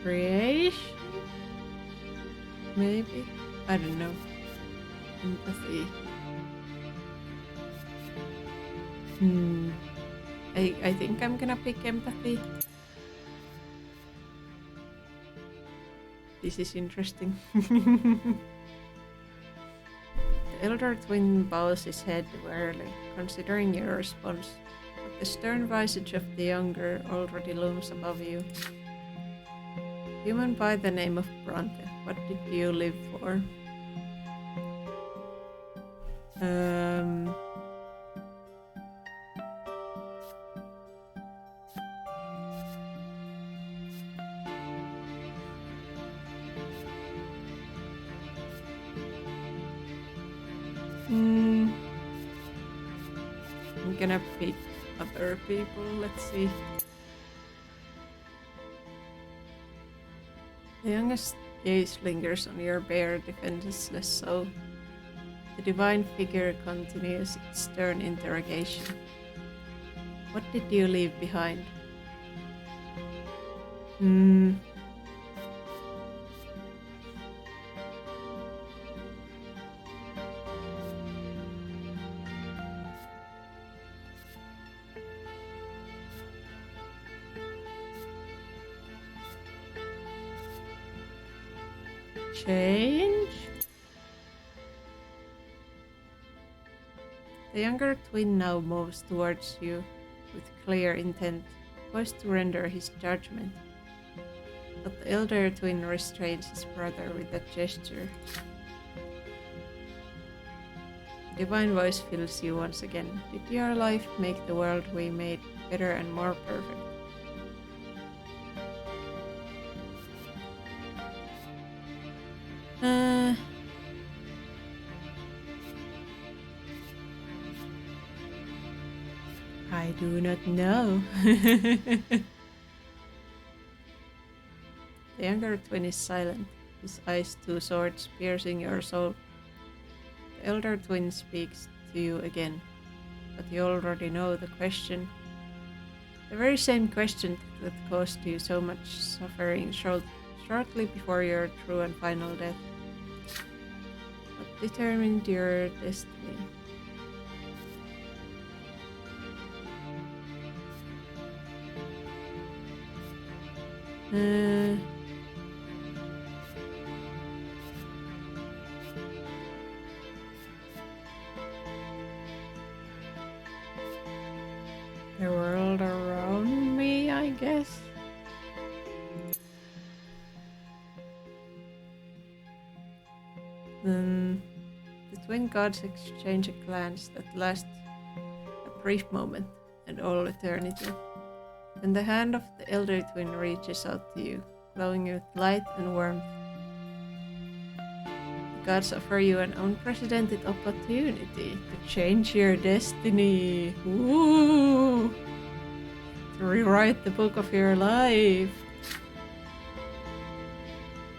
Creation? Maybe? I don't know. Empathy. I think I'm gonna pick empathy. This is interesting. The elder twin bows his head warily, considering your response, but the stern visage of the younger already looms above you. Human by the name of Bronte, what did you live for? I'm gonna pick other people, let's see. The youngest gaze lingers on your bare defenseless soul. The divine figure continues its stern interrogation. What did you leave behind? Change? The younger twin now moves towards you with clear intent, poised to render his judgment. But the elder twin restrains his brother with a gesture. The divine voice fills you once again. Did your life make the world we made better and more perfect? I do not know. The younger twin is silent, his eyes two swords piercing your soul. The elder twin speaks to you again, but you already know the question. The very same question that caused you so much suffering shortly before your true and final death. What determined your destiny? The world around me, I guess. Then the twin gods exchange a glance that lasts a brief moment and all eternity. Then the hand of the elder twin reaches out to you, glowing with light and warmth. The gods offer you an unprecedented opportunity to change your destiny. Woo! To rewrite the book of your life.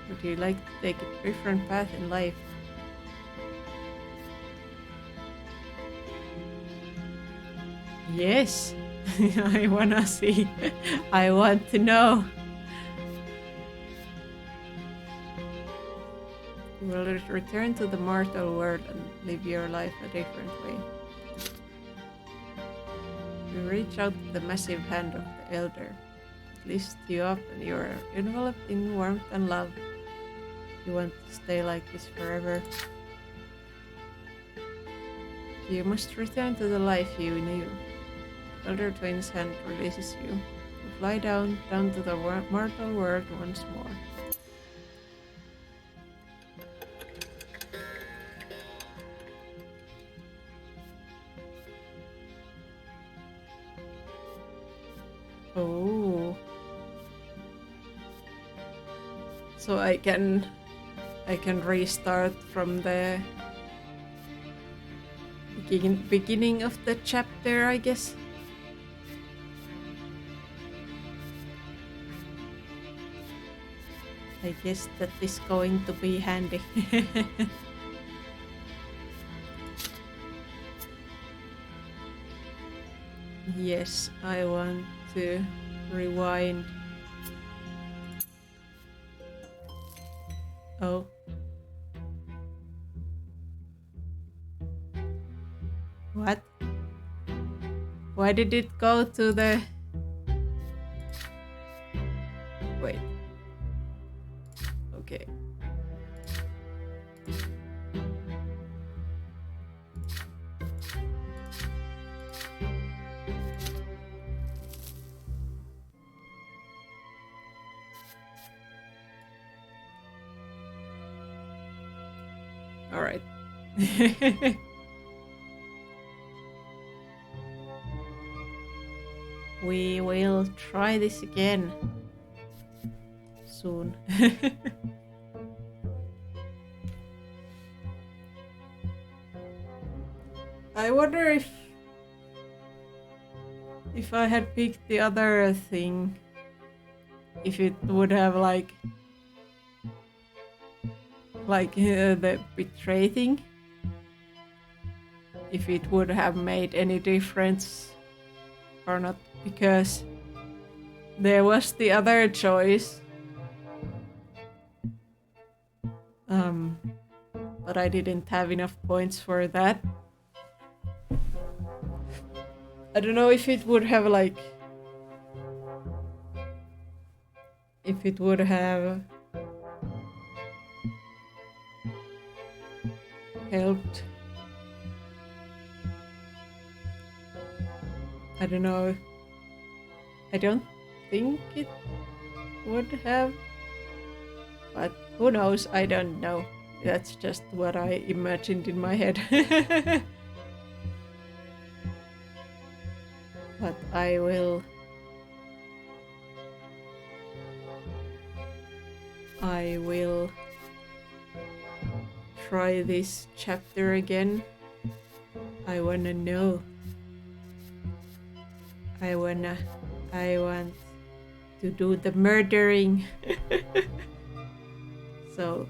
Would you like to take a different path in life? Yes, I wanna see. I want to know. You will return to the mortal world and live your life a different way. You reach out to the massive hand of the elder. It lifts you up and you are enveloped in warmth and love. You want to stay like this forever. You must return to the life you knew. Elder Twin's hand releases you. You fly down to the mortal world once more. Oh. So I can restart from the beginning of the chapter, I guess. I guess that is going to be handy. Yes, I want to rewind. Oh. What? Why did it go to the... Wait. Okay. All right. We will try this again soon. I wonder if I had picked the other thing, if it would have like the betray thing, if it would have made any difference or not, because there was the other choice, but I didn't have enough points for that. I don't know if it would have like, if it would have helped. I don't know. I don't think it would have, but who knows? I don't know. That's just what I imagined in my head. But I will try this chapter again. I wanna know. I want to do the murdering. So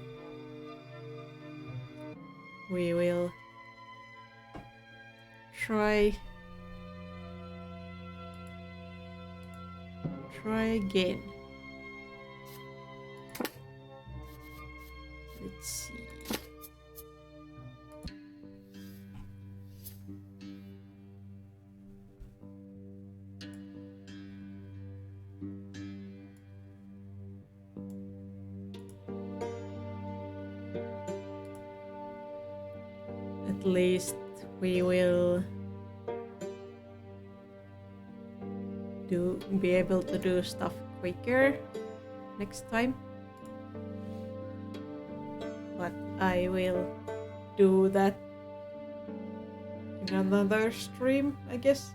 we will try again. Let's see. At least we will be able to do stuff quicker next time. But I will do that in another stream, I guess.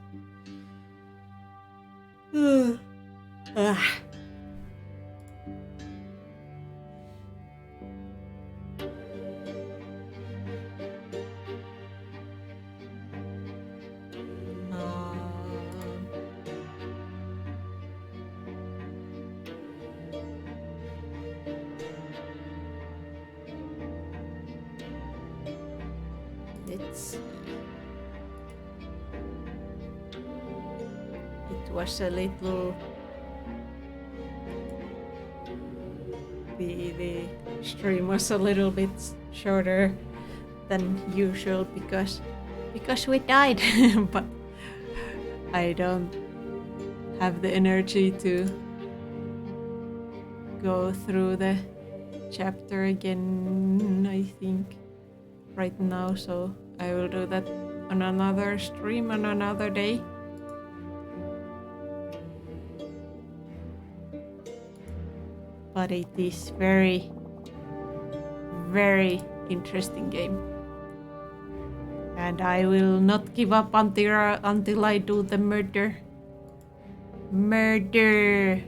Let's see. was a little... The stream was a little bit shorter than usual because we died. But I don't have the energy to go through the chapter again, I think, right now, so I will do that on another stream on another day. But it is very, very interesting game. And I will not give up until I do the murder. Murder!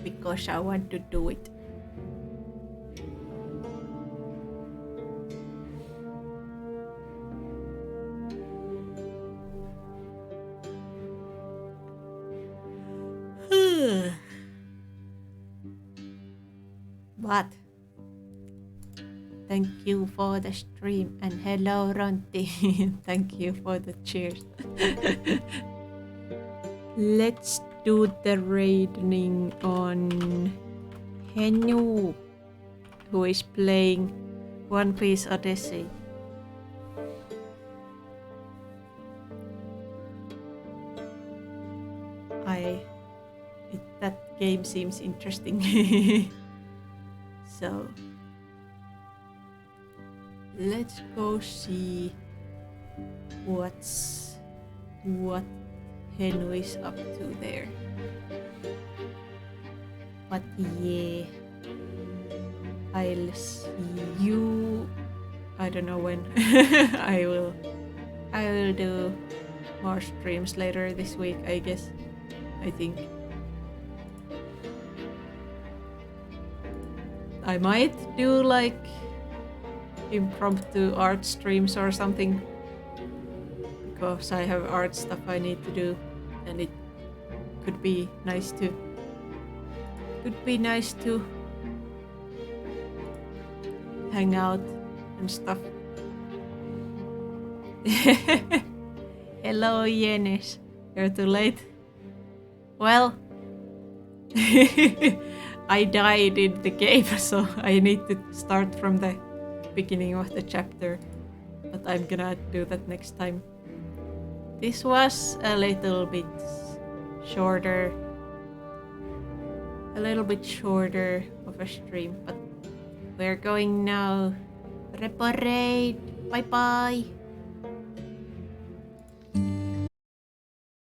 Because I want to do it. But thank you for the stream and hello Ronti. Thank you for the cheers. Let's do the raiding on Henu, who is playing One Piece Odyssey. That game seems interesting. So let's go see what Henu is up to there. But yeah, I'll see you. I don't know when. I will do more streams later this week, I guess. I think. I might do like impromptu art streams or something, because I have art stuff I need to do, and it could be nice to hang out and stuff. Hello Yenis, you're too late. Well, I died in the game, so I need to start from the beginning of the chapter, but I'm gonna do that next time. This was a little bit shorter of a stream, but we're going now. Reparate. Bye bye.